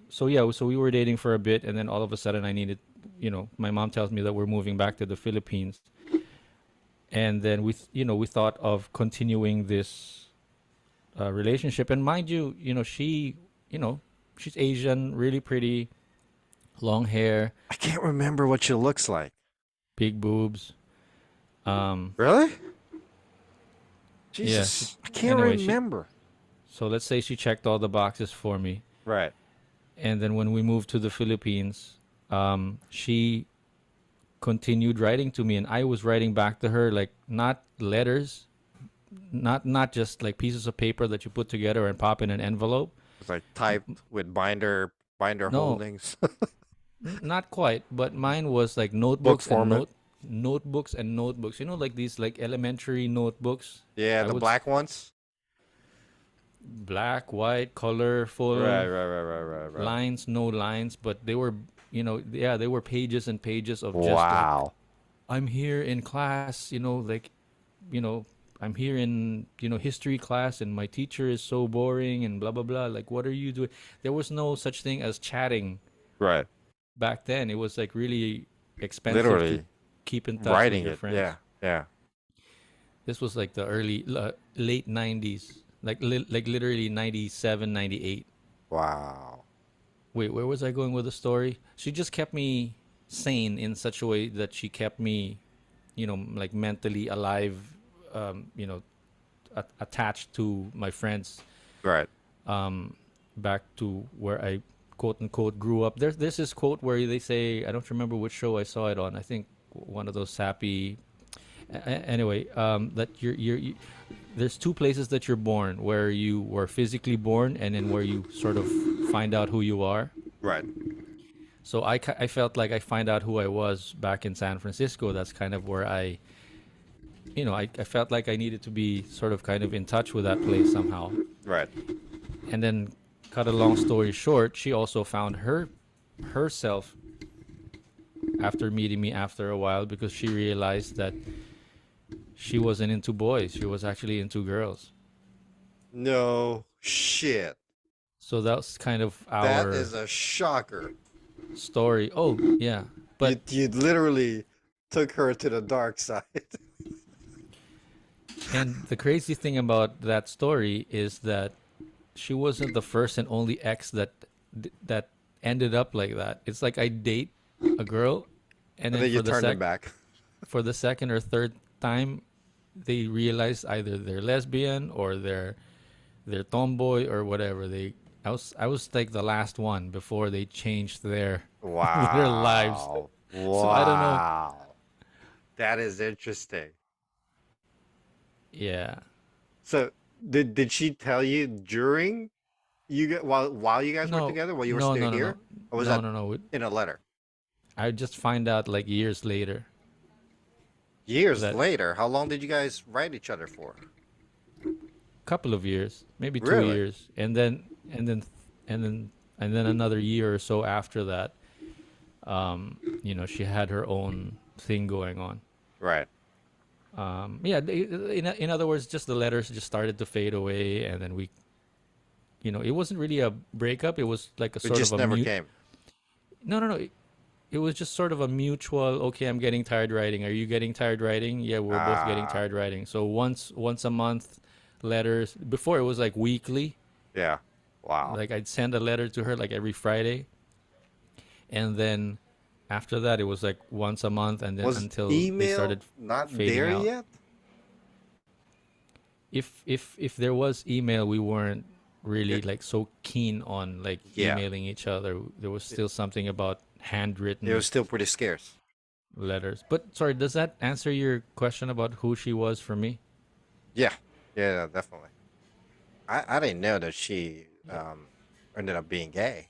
so yeah, so we were dating for a bit, and then all of a sudden I needed, my mom tells me that we're moving back to the Philippines, and then we thought of continuing this relationship. And mind you, you know, she's Asian, really pretty, long hair, I can't remember what she looks like. big boobs. Really? Yeah. Jesus. I can't Anyway, remember. so let's say she checked all the boxes for me. Right. And then when we moved to the Philippines, she continued writing to me, and I was writing back to her, like not letters, not just like pieces of paper that you put together and pop in an envelope. It's like typed with binder No, holdings, not quite, but mine was like book format. notebooks and notebooks. You know, like these like elementary notebooks. Yeah, I the would black ones. black, white, colorful, Right. lines, no lines, but they were, yeah, they were pages and pages of just like, Wow. I'm here in class, like, you know, I'm here in, history class and my teacher is so boring and blah, blah, blah. Like, what are you doing? There was no such thing as chatting Right. back then. It was like really expensive to Literally keep in touch with writing your it. friends. Yeah. Yeah. This was like the late 90s, like literally 97, 98. Wow. Wait, where was I going with the story? She just kept me sane in such a way that she kept me, like mentally alive, attached to my friends, Right. back to where I quote unquote grew up. There's this quote where they say, I don't remember which show I saw it on. I think one of those sappy. Anyway, that there's two places that you're born, where you were physically born and then where you sort of find out who you are. Right. So I felt like I find out who I was back in San Francisco. That's kind of where I felt like I needed to be sort of kind of in touch with that place somehow. Right. And then, cut a long story short, she also found herself after meeting me after a while, because she realized that she wasn't into boys. She was actually into girls. No shit. So that's kind of That our is a shocker. story. Oh, yeah. But You literally took her to the dark side. and the crazy thing about that story is that she wasn't the first and only ex that ended up like that. It's like I date a girl, and And then then you turned them back. for the second or third time, they realize either they're lesbian or they're tomboy or whatever. I was like the last one before they changed their their lives. Wow. So I don't know. Wow. That is interesting. Yeah. So did she tell you during while you guys were No. together while you were No. still No. No. here? No. Or was No. that No. No. in a letter? I just find out like years later Years that later. How long did you guys write each other for? couple of years, maybe two Really? years, and then another year or so after that, she had her own thing going on. Right. Yeah, in other words, just the letters just started to fade away, and then it wasn't really a breakup. It was like a It sort of just a never mute. came. No, no, no. It was just sort of a mutual. Okay, I'm getting tired writing. Are you getting tired writing? Yeah, we're both getting Ah, tired writing. So once a month, letters. Before it was like weekly. yeah. Wow. Like I'd send a letter to her like every Friday, and then after that it was like once a month, and then Was until they email started not fading there out. yet? If there was email, we weren't really It, like so keen on like yeah. emailing each other. There was It, still something about it handwritten was still pretty scarce. letters. But sorry, does that answer your question about who she was for me? Yeah. Yeah, definitely. I didn't know that she ended up being gay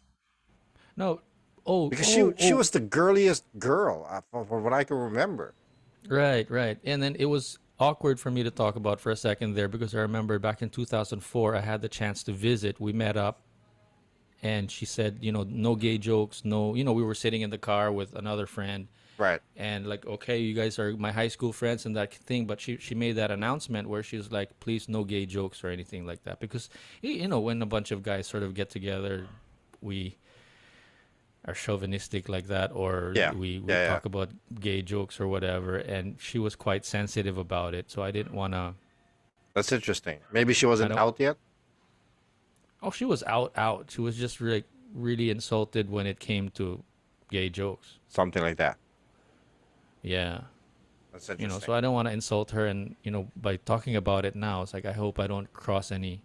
No. Oh, because oh, she oh. was the girliest girl from what I can remember. Right, right. And then it was awkward for me to talk about for a second there, because I remember back in 2004, I had the chance to visit. We met up, and she said, no gay jokes, no, we were sitting in the car with another friend, Right. and like, okay, you guys are my high school friends and that thing, but she made that announcement where she was like, please, no gay jokes or anything like that, because when a bunch of guys sort of get together, we are chauvinistic like that, or Yeah. we Yeah. talk about gay jokes or whatever, and she was quite sensitive about it, so I didn't want to. That's interesting. Maybe she I wasn't don't. out yet. Oh, she was out. She was just really insulted when it came to gay jokes. Something like that. Yeah. That's interesting. So I don't want to insult her, and by talking about it now, it's like I hope I don't cross any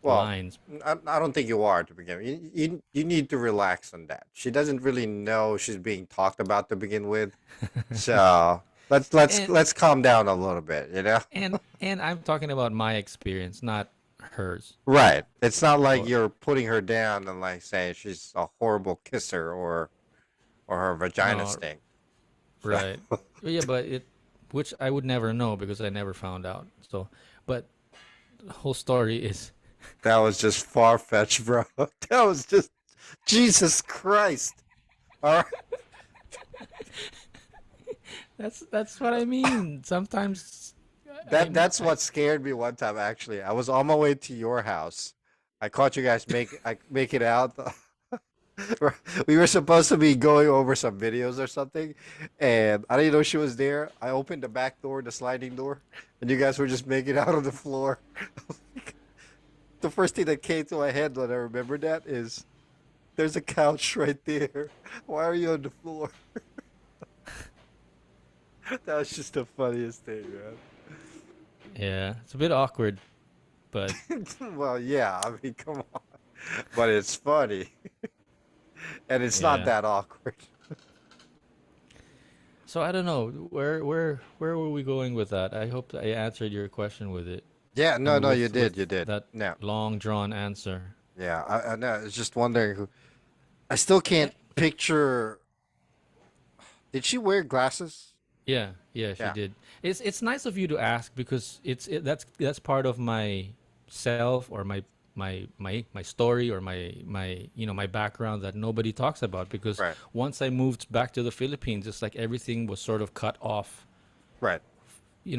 Well, lines. I don't think you are to begin with. You need to relax on that. She doesn't really know she's being talked about to begin with. So let's And let's calm down a little bit, you know? and I'm talking about my experience, not hers. Right. It's not like Or you're putting her down and like saying she's a horrible kisser or her vagina no, stink. So right. Yeah, but which I would never know because I never found out. So, but the whole story is that was just far fetched, bro. That was just Jesus Christ. All right. that's what I mean. Sometimes That's I what scared me one time actually. I was on my way to your house. I caught you guys make it out. We were supposed to be going over some videos or something, and I didn't know she was there. I opened the back door, the sliding door, and you guys were just making out on the floor. The first thing that came to my head when I remembered that is there's a couch right there. Why are you on the floor? That was just the funniest thing, man. yeah, it's a bit awkward, but Well, yeah, I mean, come on. But it's funny, and it's not yeah. that awkward. So I don't know where were we going with that? I hope I answered your question with it. Yeah, I no, mean, no, you with did, you did. that No, long drawn answer. yeah, I know. It's just wondering who. I still can't picture. Did she wear glasses? Yeah, yeah, she Yeah. did. It's nice of you to ask because that's part of my self or my story or my my background that nobody talks about because Right. once I moved back to the Philippines, it's like everything was sort of cut off. Right.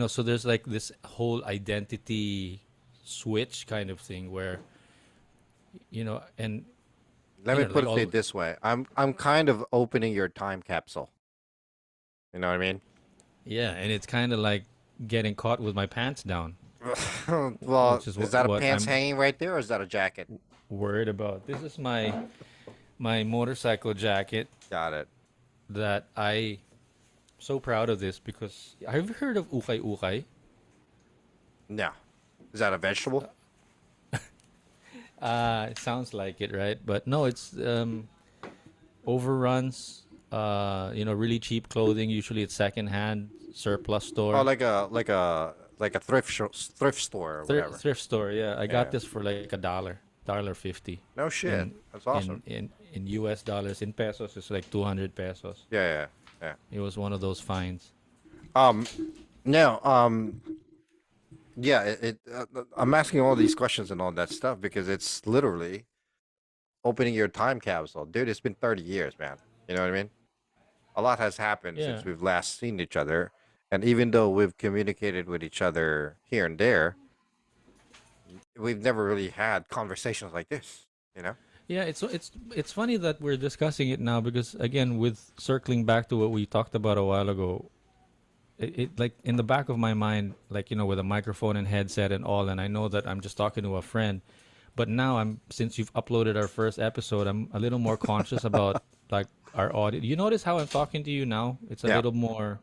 So there's like this whole identity switch kind of thing where and Let me put like it to you all this way. I'm kind of opening your time capsule. You know what I mean? yeah, and it's kind of like getting caught with my pants down, Well, which is is what that a what pants I'm hanging right there, or is that a jacket? worried about. This is my motorcycle jacket Got it. that I so proud of this because have you heard of ukay ukay? No. Is that a vegetable? It sounds like it, right? But no, it's overruns. Really cheap clothing. Usually it's secondhand, surplus Oh, store, like a thrift store or whatever. thrift store. Yeah, I got Yeah. this for like dollar 50 No shit. in That's awesome. in US dollars. In pesos, it's like 200 pesos. Yeah, yeah, yeah. It was one of those finds. Um, no, yeah. I'm asking all these questions and all that stuff because it's literally opening your time capsule, dude. It's been 30 years, man. You know what I mean? A lot has happened since Yeah. we've last seen each other, and even though we've communicated with each other here and there, we've never really had conversations like this. You know? Yeah, it's funny that we're discussing it now because again, with circling back to what we talked about a while ago, it like in the back of my mind, like with a microphone and headset and all, and I know that I'm just talking to a friend, but now since you've uploaded our first episode, I'm a little more conscious about like our audio. You notice how I'm talking to you now? It's a Yeah. little more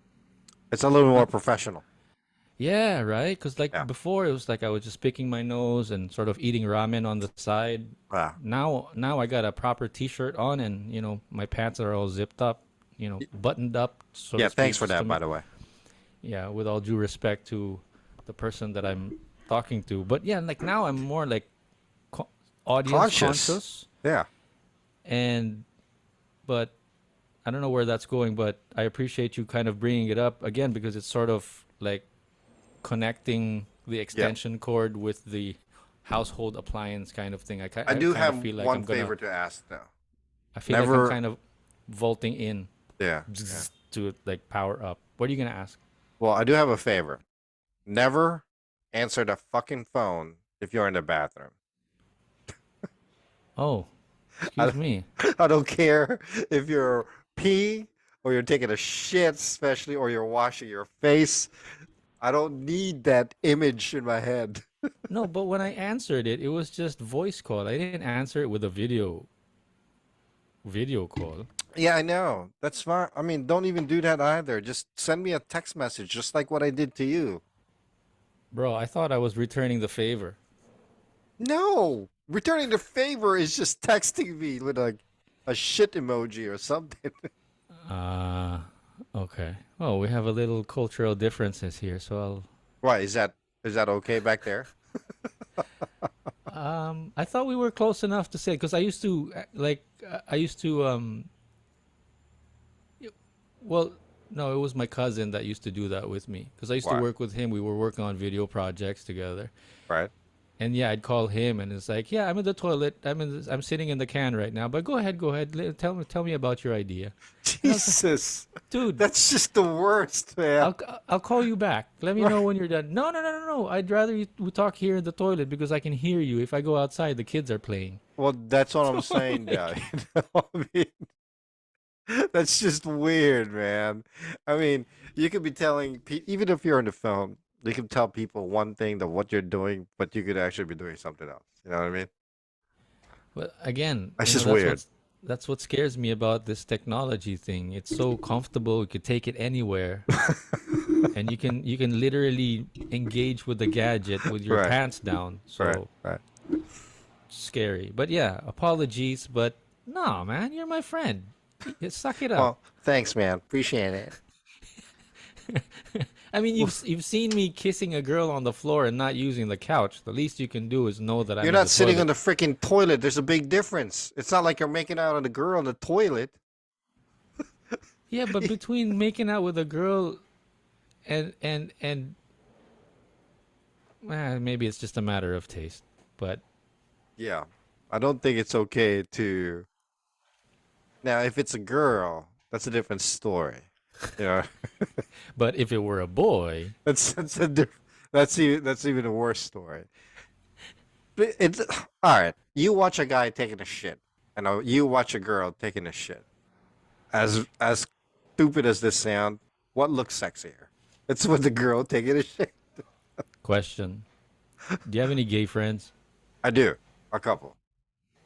It's a little more not professional. yeah, right? Because like Yeah. before, it was like I was just picking my nose and sort of eating ramen on the side. Yeah. Now I got a proper T-shirt on, and my pants are all zipped up, buttoned up, so to Yeah. Thanks speak. for Just to that, by the way. yeah, with all due respect to the person that I'm talking to, but yeah, like now I'm more like co- audience Conscious. conscious, Yeah. and but I don't know where that's going, but I appreciate you kind of bringing it up again because it's sort of like connecting the Yeah. extension cord with the household appliance kind of thing. I I do kind of have feel like one favor to ask, though. I feel like I'm Never. kind of vaulting in Yeah. Yeah. to like power up. What are you gonna ask? Well, I do have a favor. Never answer the fucking phone if you're in the bathroom. Oh, I, excuse me. I don't care if you're peeing or you're taking a shit, especially, or you're washing your face. I don't need that image in my head. No, but when I answered it, it was just voice call. I didn't answer it with a video call. Yeah, I know. That's fine. I mean, don't even do that either. Just send me a text message, just like what I did to you. Bro, I thought I was returning the favor. No, returning the favor is just texting me with a shit emoji or something. Uh, Okay. Oh, we have a little cultural differences here, so I'll. Why is that okay back there? I thought we were close enough to say because I used to I used to well, no, it was my cousin that used to do that with me because I used to Why? work with him. We were working on video projects together, Right? and yeah, I'd call him and it's like, yeah, I'm in the toilet. I'm sitting in the can right now. But go ahead. Tell me about your idea. And I was like, Jesus, dude, that's just the worst, man. I'll call you back. Let me know when you're done. No, no, no, no, no. I'd rather we talk here in the toilet because I can hear you. If I go outside, the kids are playing. Well, that's what I'm So I'm saying, though. like, I mean, that's just weird, man. I mean, you could be telling, even if you're on the phone, you can tell people one thing that what you're doing, but you could actually be doing something else. You know what I mean? but again, That's just weird. that's what scares me about this technology thing. It's so comfortable. You could take it anywhere, and you can literally engage with the gadget with your Right, pants down. right, So right. scary. But yeah, apologies. But no, man, you're my friend. Suck it up. Well, thanks, man. Appreciate it. I mean, you've seen me kissing a girl on the floor and not using the couch. The least you can do is know that I'm You're in not the sitting on toilet. the freaking toilet. There's a big difference. It's not like you're making out on the girl on the toilet. Yeah, but between making out with a girl and maybe it's just a matter of taste. But Yeah. I don't think it's okay to. Now, if it's a girl, that's a different story. You know, if it were a boy, that's even a worse story. But it's all right. You watch a guy taking a shit, and you watch a girl taking a shit. As stupid as this sound, what looks sexier? It's with the girl taking a shit. question: do you have any gay friends? I do a couple,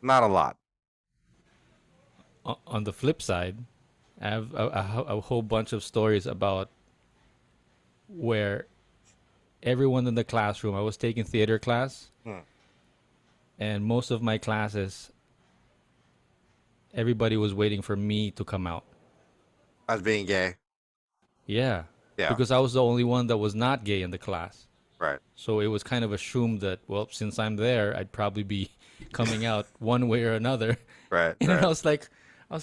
not a lot. On the flip side, I have a whole bunch of stories about where everyone in the classroom. I was taking theater class, Hmm. and most of my classes, everybody was waiting for me to come out. As being gay, Yeah, yeah, because I was the only one that was not gay in the class. right, So it was kind of assumed that, well, since I'm there, I'd probably be coming out one way or another. right, And then right, I was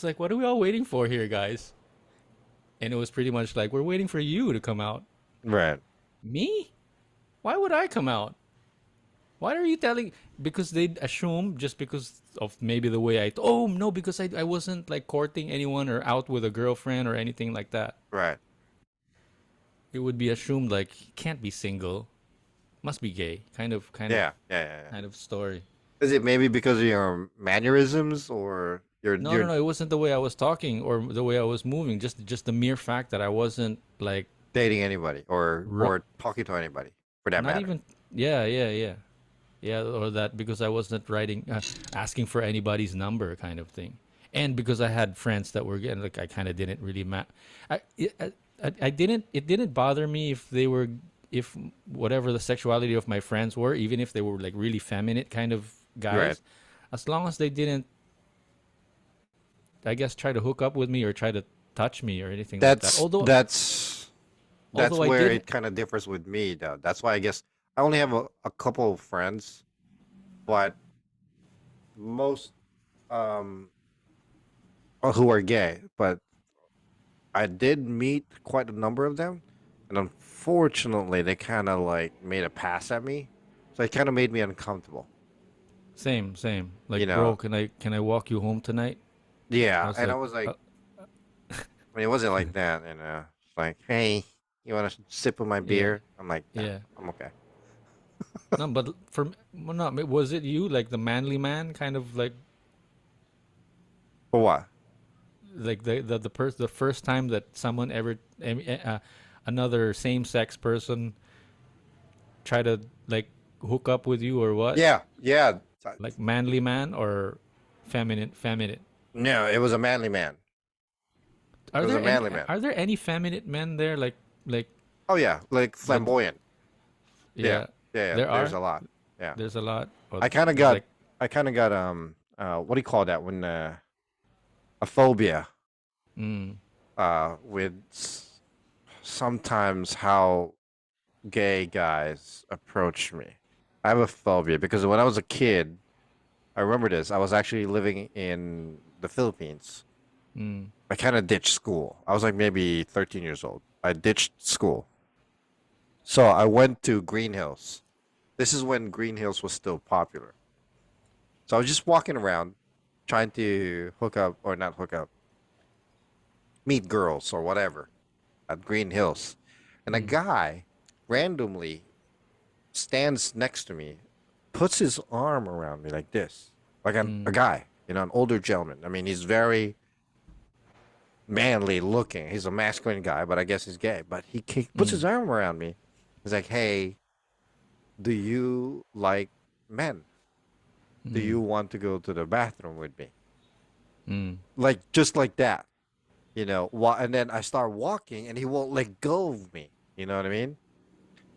like, what are we all waiting for here, guys? And it was pretty much like, we're waiting for you to come out. right. Me? Why would I come out? Why are you telling? Because they'd assume just because of maybe the way oh, no, because I wasn't like courting anyone or out with a girlfriend or anything like that. Right. It would be assumed like, he can't be single, must be gay. Yeah, yeah, yeah, yeah. Kind of story. Is it maybe because of your mannerisms or No, no, your no. It wasn't the way I was talking or the way I was moving. Just the mere fact that I wasn't like dating anybody ru- or talking to anybody for that not matter? even. Yeah, yeah, yeah, yeah. Or that because I wasn't writing, asking for anybody's number, kind of thing. And because I had friends that were getting like I kind of didn't really I, it- I didn't. It didn't bother me if they were if whatever the sexuality of my friends were, even if they were like really feminine kind of Right. guys, as long as they didn't, I guess, try to hook up with me or try to touch me or anything like that. That's that's Although I where did, it kind of differs with me though. That's why I guess I only have a couple of friends, but most um who are gay, but I did meet quite a number of them, and unfortunately they kind of like made a pass at me. So it kind of made me uncomfortable, same. you Like, bro, know. can I walk you home tonight? I Yeah, was and I like, was like I mean, it wasn't like that, you know. It's like, hey, you want to sip of my yeah, beer? I'm like, nah, yeah. I'm okay. No, but well, no, was it you, like the manly man, kind of For what? like the first time that someone ever, another same sex person try to like hook up with you or what? Yeah, yeah. Like manly man or feminine? No, it was a manly man. It was a manly man. Are there any feminine men there? Like Oh yeah, like that? flamboyant. Yeah, Yeah, yeah, yeah. there There's are. a lot. Yeah, There's a lot. Or I kind of there's got, like what do you call that when a phobia? mm, with sometimes how gay guys approach me. I have a phobia because when I was a kid, I remember this. I was actually living in the Philippines. Mm. I kind of ditched school. I was like maybe 13 years old. I ditched school. So I went to Green Hills. This is when Green Hills was still popular. So I was just walking around trying to hook up or not hook up, meet girls or whatever at Green Hills. And a Mm. guy randomly stands next to me, puts his arm around me like this, like a Mm. guy, an older gentleman. I mean, he's very manly looking. He's a masculine guy, but I guess he's gay. But puts his Mm. arm around me. He's like, "Hey, do you like men? Do you Mm. want to go to the bathroom with me?" Mm. Like just like that, And then I start walking, and he won't let go of me. You know what I mean?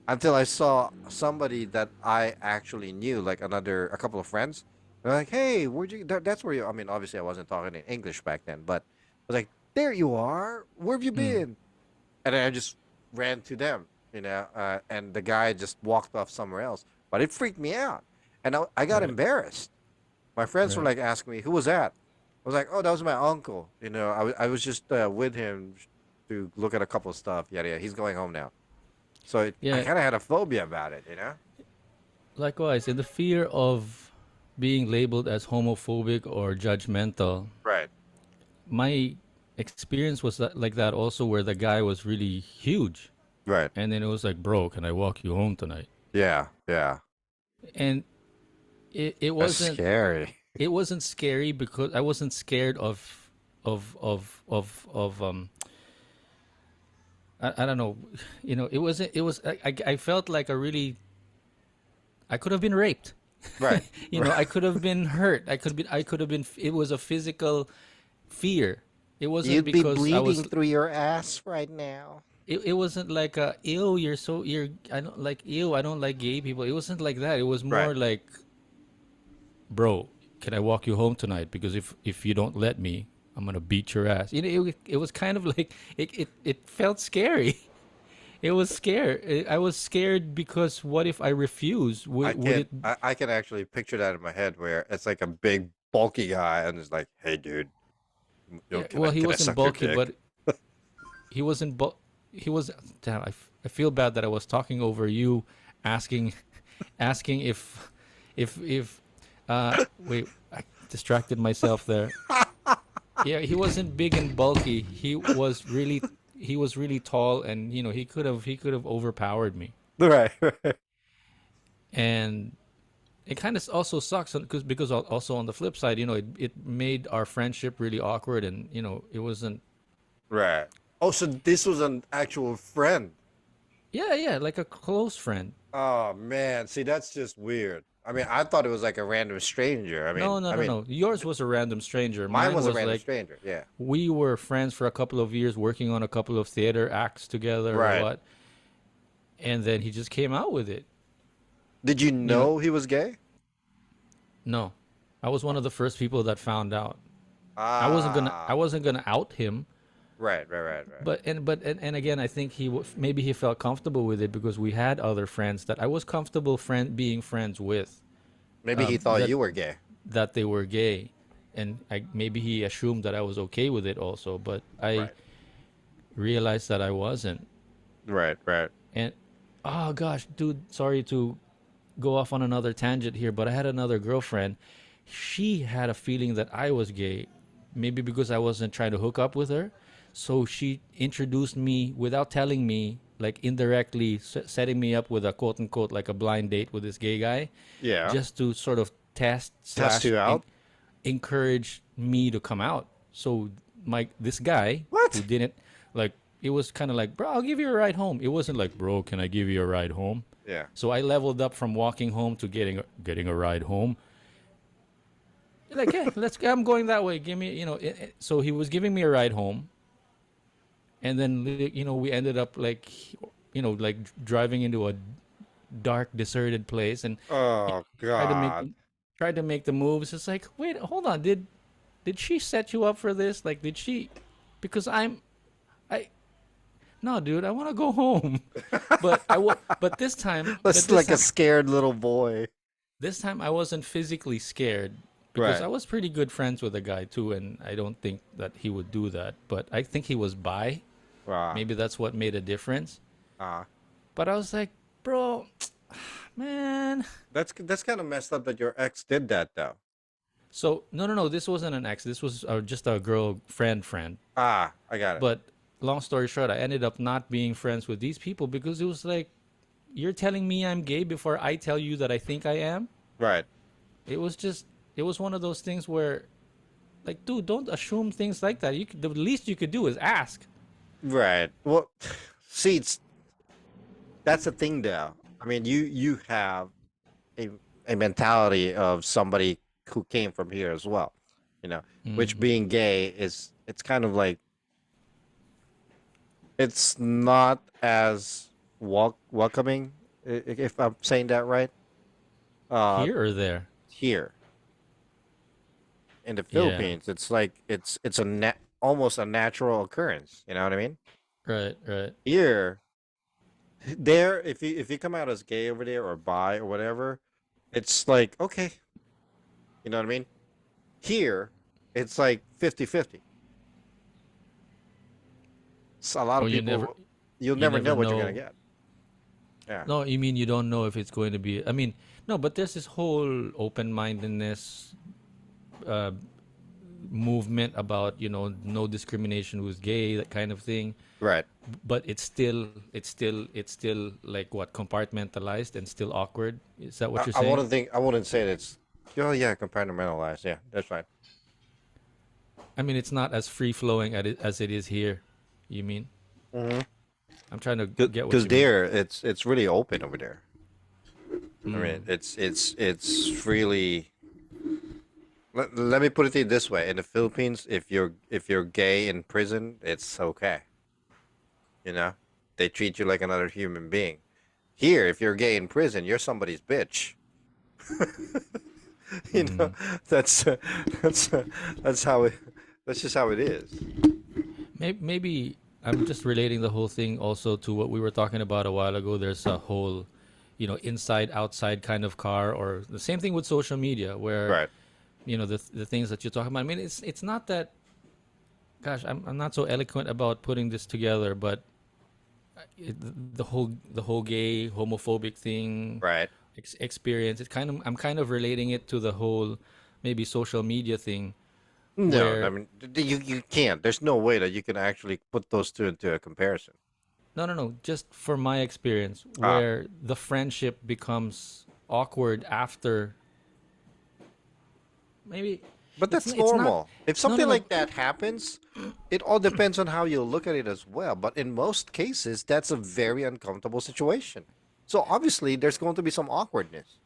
Until I saw somebody that I actually knew, like a couple of friends. They're like, "Hey, where'd you? That's where you." I mean, obviously, I wasn't talking in English back then, but I was like, "There you are. Where have you Mm. been?" And then I just ran to them, and the guy just walked off somewhere else. But it freaked me out, and I got Right. embarrassed. My friends were Right. like asking me, "Who was that?" I was like, "Oh, that was my uncle." I was just with him to look at a couple of stuff. Yeah, yeah. He's going home now. So I Yeah. kind of had a phobia about it. Likewise, in the fear of being labeled as homophobic or judgmental, Right. my experience was like that also, where the guy was really huge, Right. and then it was like, "Bro, can I walk you home tonight?" Yeah. Yeah. And it That's wasn't scary. it wasn't scary because I wasn't scared of I don't know, it wasn't, it was, I felt like a really, I could have been raped. Right. I Right. could have been hurt. I could have been, it was a physical fear. It wasn't You'd be because I bleeding was, through your ass right now. it wasn't like a, ew, you're, I don't like, ew, I don't like gay people. It wasn't like that. It was Right. more like, bro, can I walk you home tonight? Because if you don't let me, I'm gonna beat your ass. It was kind of like, it felt scary. It was scared. I was scared because what if I refuse? Would it? I can actually picture that in my head where it's like a big bulky guy and it's like, "Hey, dude, Yeah, can I well, he can I wasn't suck your bulky, dick?" but he wasn't. He was. Damn, I feel bad that I was talking over you, asking, asking if. Wait, I distracted myself there. Yeah, he wasn't big and bulky. He was really tall, and he could have overpowered me. Right. Right. And it kind of also sucks because also on the flip side, it made our friendship really awkward, and it wasn't. Right. Oh, so this was an actual friend. Yeah, yeah, like a close friend. Oh man, see that's just weird. I mean, I thought it was like a random stranger. I No, mean, no, I no, mean, no. Yours was a random stranger. mine Mine was a was random like, stranger. Yeah. we were friends for a couple of years, working on a couple of theater acts together or Right. what, and then he just came out with it. Did you You know, know he was gay? no, I was one of the first people that found out. I Ah. wasn't gonna out him. Right. Right. Right. Right. But again, I think maybe he felt comfortable with it because we had other friends that I was comfortable being friends with, Maybe he thought that you were gay. they were gay, and maybe he assumed that I was okay with it also. But I Right. realized that I wasn't. Right. Right. And oh gosh, dude, sorry to go off on another tangent here, but I had another girlfriend. She had a feeling that I was gay, maybe because I wasn't trying to hook up with her. So she introduced me without telling me, like indirectly setting me up with a quote unquote like a blind date with this gay guy, Yeah. just to sort of test Test slash you out. encourage me to come out. So this guy who What? didn't, like, it was kind of like, bro, I'll give you a ride home. It wasn't like, bro, can I give you a ride home? Yeah. So I leveled up from walking home to getting a ride home. Like, yeah, let's. I'm going that way. Give me, So he was giving me a ride home, and then we ended up like, like driving into a dark, deserted place, and Oh tried to make God. tried to make the moves. It's like, wait, hold on, did she set you up for this? Like, did she? Because no, dude, I want to go home. But this time, That's like a scared little boy. this time I wasn't physically scared because Right. I was pretty good friends with the guy too, and I don't think that he would do that. But I think he was bi. Ah. Maybe that's what made a difference. Ah. But I was like, bro, man. That's kind of messed up that your ex did that though. So no, no, no. This wasn't an ex. This was just a girl friend. Ah, I got it. But long story short, I ended up not being friends with these people because it was like, you're telling me I'm gay before I tell you that I think I am. Right. It was just, it was one of those things where, like, dude, don't assume things like that. The least you could do is ask. Right. Well, see, that's the thing though. I mean, you have a a mentality of somebody who came from here as well. You know, which Hmm. being gay is it's kind of like it's not as welcoming if I'm saying that right. Uh, Here or there. here in the Yeah. Philippines, it's like it's almost a natural occurrence. You know what I mean? Right. Right. Here, there, if you come out as gay over there or bi or whatever, it's like okay, you know what I mean? Here, it's like 50-50. So a lot Oh, of people, you'll you never know never what you're gonna know. get. Yeah. No, you mean you don't know if it's going to be. I mean, no, but there's this whole open mindedness uh, movement about no discrimination who's gay, that kind of thing. Right. But it's still like what, compartmentalized and still awkward. Is that what you're I saying? wouldn't think I wouldn't say it's oh yeah, compartmentalized. Yeah, that's right. I mean, it's not as free flowing as it is here. You mean? Mm-hmm. I'm trying to get what Because you mean. there, it's really open over there. I mean, Mm. it's really. Let me put it this way: in the Philippines, if you're gay in prison, it's okay. You know, they treat you like another human being. Here, if you're gay in prison, you're somebody's bitch. you know, Mm. that's that's that's how it. That's just how it is. Maybe I'm just relating the whole thing also to what we were talking about a while ago. There's a whole, inside outside kind of car, or the same thing with social media, where Right. the things that you're talking about. I mean, it's not that. Gosh, I'm not so eloquent about putting this together, but the whole gay homophobic thing Right. experience. I'm kind of relating it to the whole maybe social media thing No, I where mean you can't. There's no way that you can actually put those two into a comparison. no, just for my experience, Ah, where the friendship becomes awkward after maybe but that's it's not. normal. If No, no, something no. like that happens, it all depends on how you look at it as well. But in most cases, that's a very uncomfortable situation. So obviously, there's going to be some awkwardness,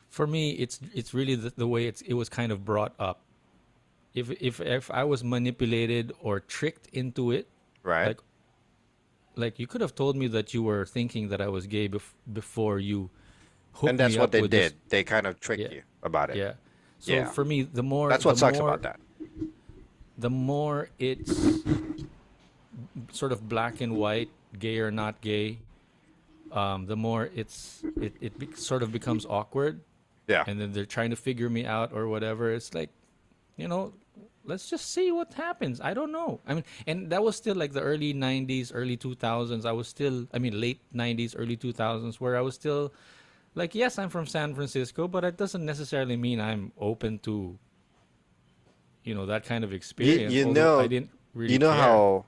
For me, it's really the way it was kind of brought up. If I was manipulated or tricked into it, right? like you could have told me that you were thinking that I was gay before you And hooked that's me what up they with this. did. They kind of tricked Yeah, you about it. yeah. So Yeah, for me, the more that's what the sucks about more that. the more it's sort of black and white, gay or not gay, the more sort of becomes awkward, Yeah. and then they're trying to figure me out or whatever. It's like, you know, let's just see what happens. I don't know. I mean, and that was still like the early 90s, early 2000s. I mean, late 90s, early 2000s, where I was still like, yes, I'm from San Francisco, but it doesn't necessarily mean I'm open to, that kind of You experience, you although I know didn't really you know care. how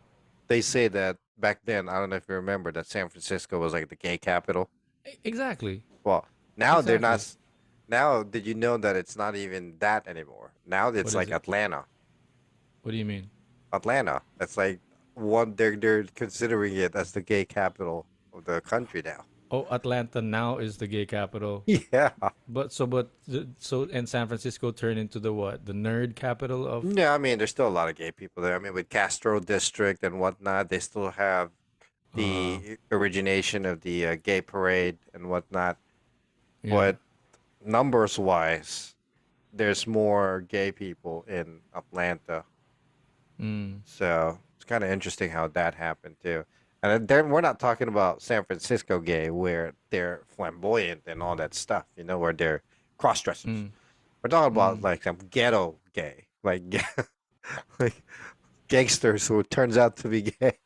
they say that back then. I don't know if you remember that San Francisco was like the gay capital. Exactly. Well, now they're not. Exactly. Now, did you know that it's not even that anymore? Now What it's is like it? Atlanta. What do you mean? Atlanta. It's like one. They're considering it as the gay capital of the country now. Oh, Atlanta now is the gay capital. Yeah. And San Francisco turned into the what? The nerd capital of. Yeah, I mean, there's still a lot of gay people there. I mean, with Castro District and whatnot, they still have Uh, the origination of the gay parade and whatnot. yeah. But numbers wise, there's more gay people in Atlanta. Mm. So It's kind of interesting how that happened too. And then we're not talking about San Francisco gay where they're flamboyant and all that stuff, where they're cross dressers. Mm, We're talking about mm, like some ghetto gay, like like gangsters who turns out to be gay.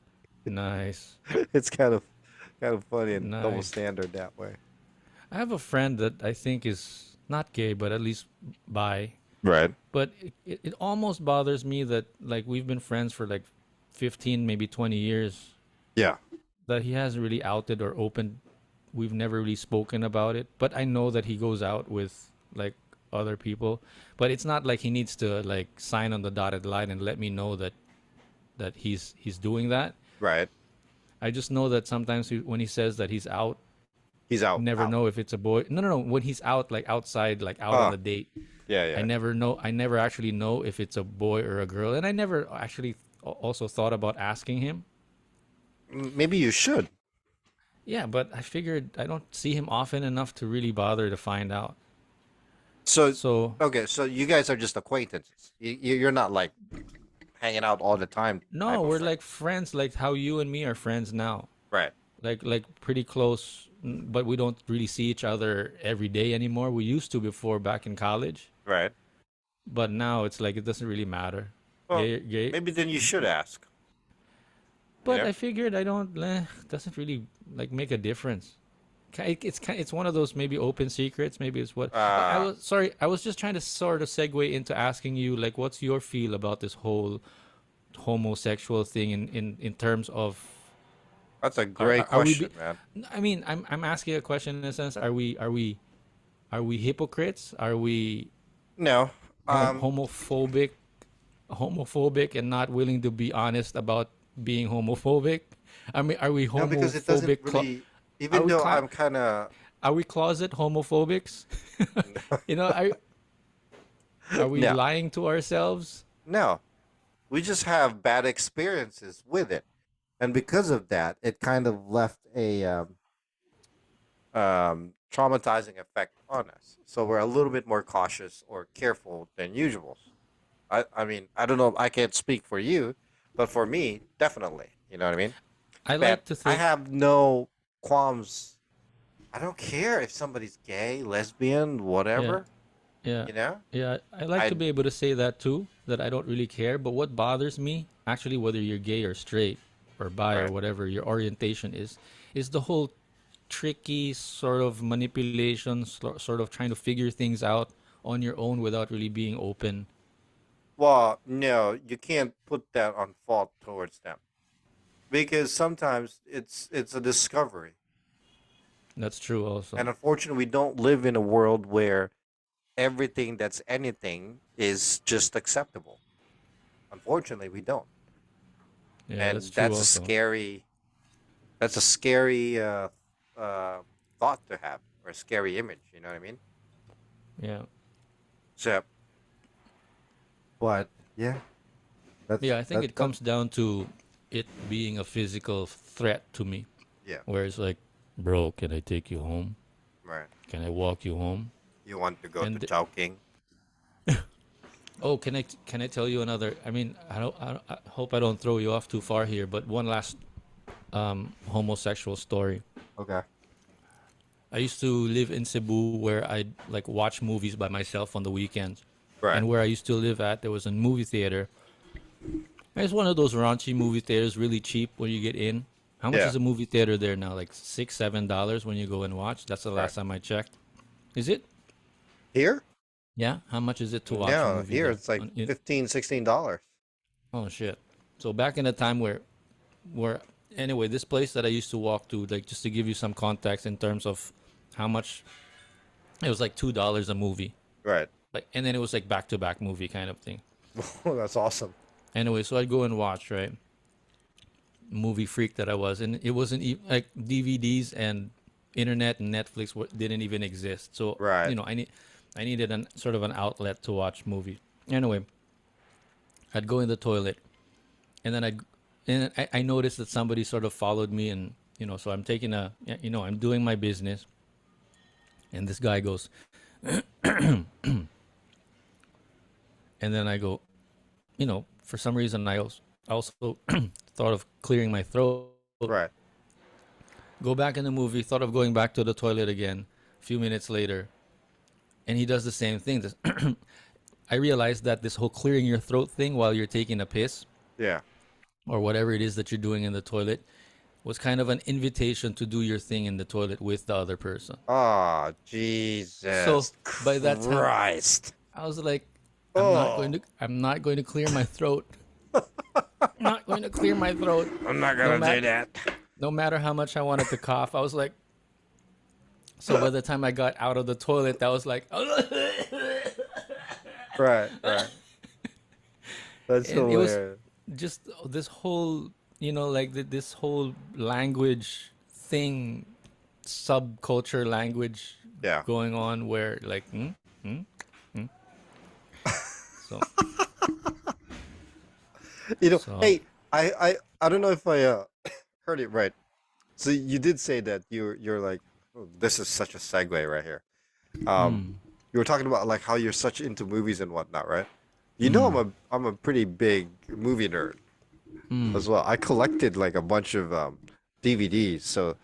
nice, It's kind of funny and double nice. standard that way. I have a friend that I think is not gay, but at least bi. Right. But it almost bothers me that like we've been friends for like 15, maybe 20 years, Yeah. that he hasn't really outed or opened. We've never really spoken about it, but I know that he goes out with like other people. But it's not like he needs to like sign on the dotted line and let me know that he's doing that. Right. I just know that sometimes when he says that he's out, He's out. never Out. know if it's a boy. No, no, no. When he's out, like outside, like out on Oh, a date, yeah, I yeah. never know. I never actually know if it's a boy or a girl, and I never actually also thought about asking him. Maybe you should. Yeah, but I figured I don't see him often enough to really bother to find out. So, So okay, so you guys are just acquaintances. You're not like hanging out all the time no, type of we're friend. like friends, like how you and me are friends now. Right. Like pretty close, but we don't really see each other every day anymore. We used to before back in college, Right. but now it's like it doesn't really matter. Well, Gay. maybe then you should ask. You But know? I figured I don't doesn't really like make a difference. It's one of those maybe open secrets. Maybe it's what I Uh, was sorry. I was just trying to sort of segue into asking you like, what's your feel about this whole homosexual thing in terms of that's a great are we? question, man. I mean, I'm asking a question in a sense. Are we hypocrites? Are we No. Um, homophobic and not willing to be honest about being homophobic? I mean, are we no, because it doesn't homophobic? really. Are Even we though cla- I'm kind of are we closet homophobics? you know, are we no, lying to ourselves? no, we just have bad experiences with it, and because of that, it kind of left a traumatizing effect on us. So we're a little bit more cautious or careful than usual. I mean, I don't know. I can't speak for you, but for me, definitely. You know what I mean? I like But to I think, have no qualms. I don't care if somebody's gay, lesbian, yeah, whatever. yeah, You know, yeah. I like to I be able to say that too. That I don't really care. But what bothers me, actually, whether you're gay or straight or bi or right. whatever your orientation is the whole tricky sort of manipulation, sort of trying to figure things out on your own without really being open. Well, no, you can't put that on fault towards them because sometimes it's a discovery, That's true, and also. unfortunately, we don't live in a world where everything that's anything is just acceptable. Unfortunately, we don't, Yeah, that's and true, also. that's a scary thought to have or a scary image. You know what I mean? Yeah. So, but yeah, Yeah, I think it that comes down to it being a physical threat to me. yeah, Where it's like, bro, can I take you home? right. Can I walk you home? You want to go to And Chowking? oh, can I tell you another? I mean, I hope I don't throw you off too far here, but one last homosexual story. Okay, I used to live in Cebu where I'd like watch movies by myself on the weekends. right. And where I used to live at, there was a movie theater. And it's one of those raunchy movie theaters, really cheap when you get in. How much Yeah, is a movie theater there now? Like $6, $7 when you go and watch. That's the right. last time I checked. Is it? Here? Yeah. How much is it to watch a No, movie here there? it's like 15, $16. Oh shit. So back in the time where anyway, this place that I used to walk to, like just to give you some context in terms of how much it was, like $2 a movie. Right. Like, and then it was like back to back movie kind of thing. That's awesome. Anyway, so I'd go and watch, right? Movie freak that I was, and it wasn't like DVDs and internet and Netflix didn't even exist. So Right. I needed an sort of an outlet to watch movie. Anyway, I'd go in the toilet, and then I noticed that somebody sort of followed me, and so I'm taking I'm doing my business, and this guy goes, and then I go, for some reason I I also thought of clearing my throat. Right. Go back in the movie, thought of going back to the toilet again a few minutes later, and he does the same thing. I realized that this whole clearing your throat thing while you're taking a piss Yeah. or whatever it is that you're doing in the toilet was kind of an invitation to do your thing in the toilet with the other person. Oh, So Jesus by that time, Christ. I was like, Oh, I'm not going to clear my throat. I'm not going to clear my throat. I'm not No gonna do that. no matter how much I wanted to cough, I was like. So by the time I got out of the toilet, that was like, Right, right. That's and it was hilarious. just this whole, like this whole language thing, subculture language Yeah. going on where like, hmm? So, so, Hey, I don't know if I heard it right. So you did say that you're like, oh, this is such a segue right here. Um, mm, you were talking about like how you're such into movies and whatnot, right? You know, mm, I'm a pretty big movie nerd as well. I collected like a bunch of DVDs. So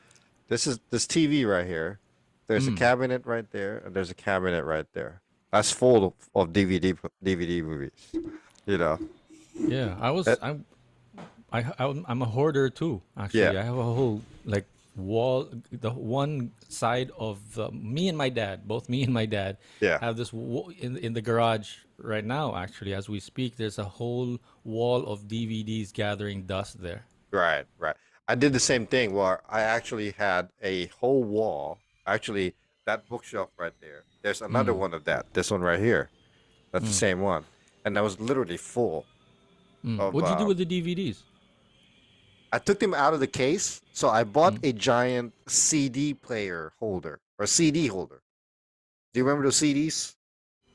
this is this TV right here. There's a mm. cabinet right there, and there's a cabinet right there. That's full of DVD movies. You know Yeah, that. I'm a hoarder too. Yeah, Actually, I have a whole like wall. The one side of me and my dad, both me and my dad, yeah. have this in the garage right now. Actually, as we speak, there's a whole wall of DVDs gathering dust there. Right, right. I did the same thing where I actually had a whole wall. Actually, that bookshelf right there. There's another Mm, one of that. This one right here. That's the mm, same one. And that was literally full mm. of What'd you do with the DVDs? I took them out of the case, so I bought Mm. a giant CD player holder or CD holder. Do you remember those CDs?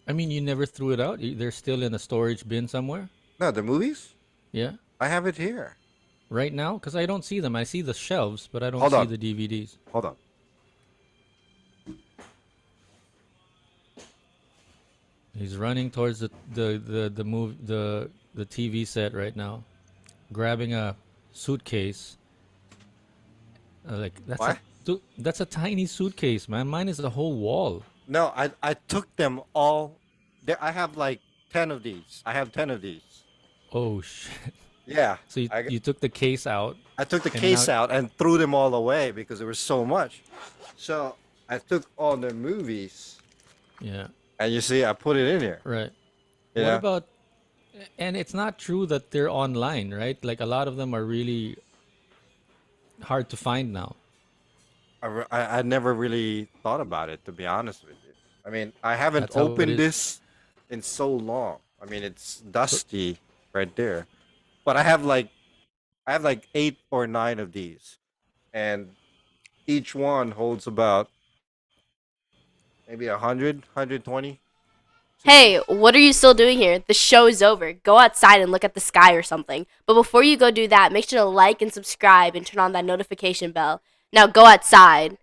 I mean, you never threw it out. They're still in a storage bin somewhere. No, the movies? Yeah, I have it here. right now, because I don't see them. I see the shelves, but I don't Hold see on. the DVDs. Hold on. He's running towards the TV set right now, grabbing a suitcase. Like What? that's a tiny suitcase, man. Mine is a whole wall. No, I took them all. There, I have like 10 of these. I have 10 of these. Oh shit! Yeah. So you, I you took the case out, I took the and now case out and threw them all away because there was so much. So I took all the movies yeah, and you see I put it in here. right. You What know? about? And it's not true that they're online, right? Like a lot of them are really hard to find now. I never really thought about it, to be honest with you. I mean, I haven't That's how it opened is. this in so long. I mean, it's So, dusty right there. But I have like 8 or 9 of these, and each one holds about maybe 120 Hey, CDs. what are you still doing here? The show is over. Go outside and look at the sky or something. But before you go do that, make sure to like and subscribe and turn on that notification bell. Now go outside.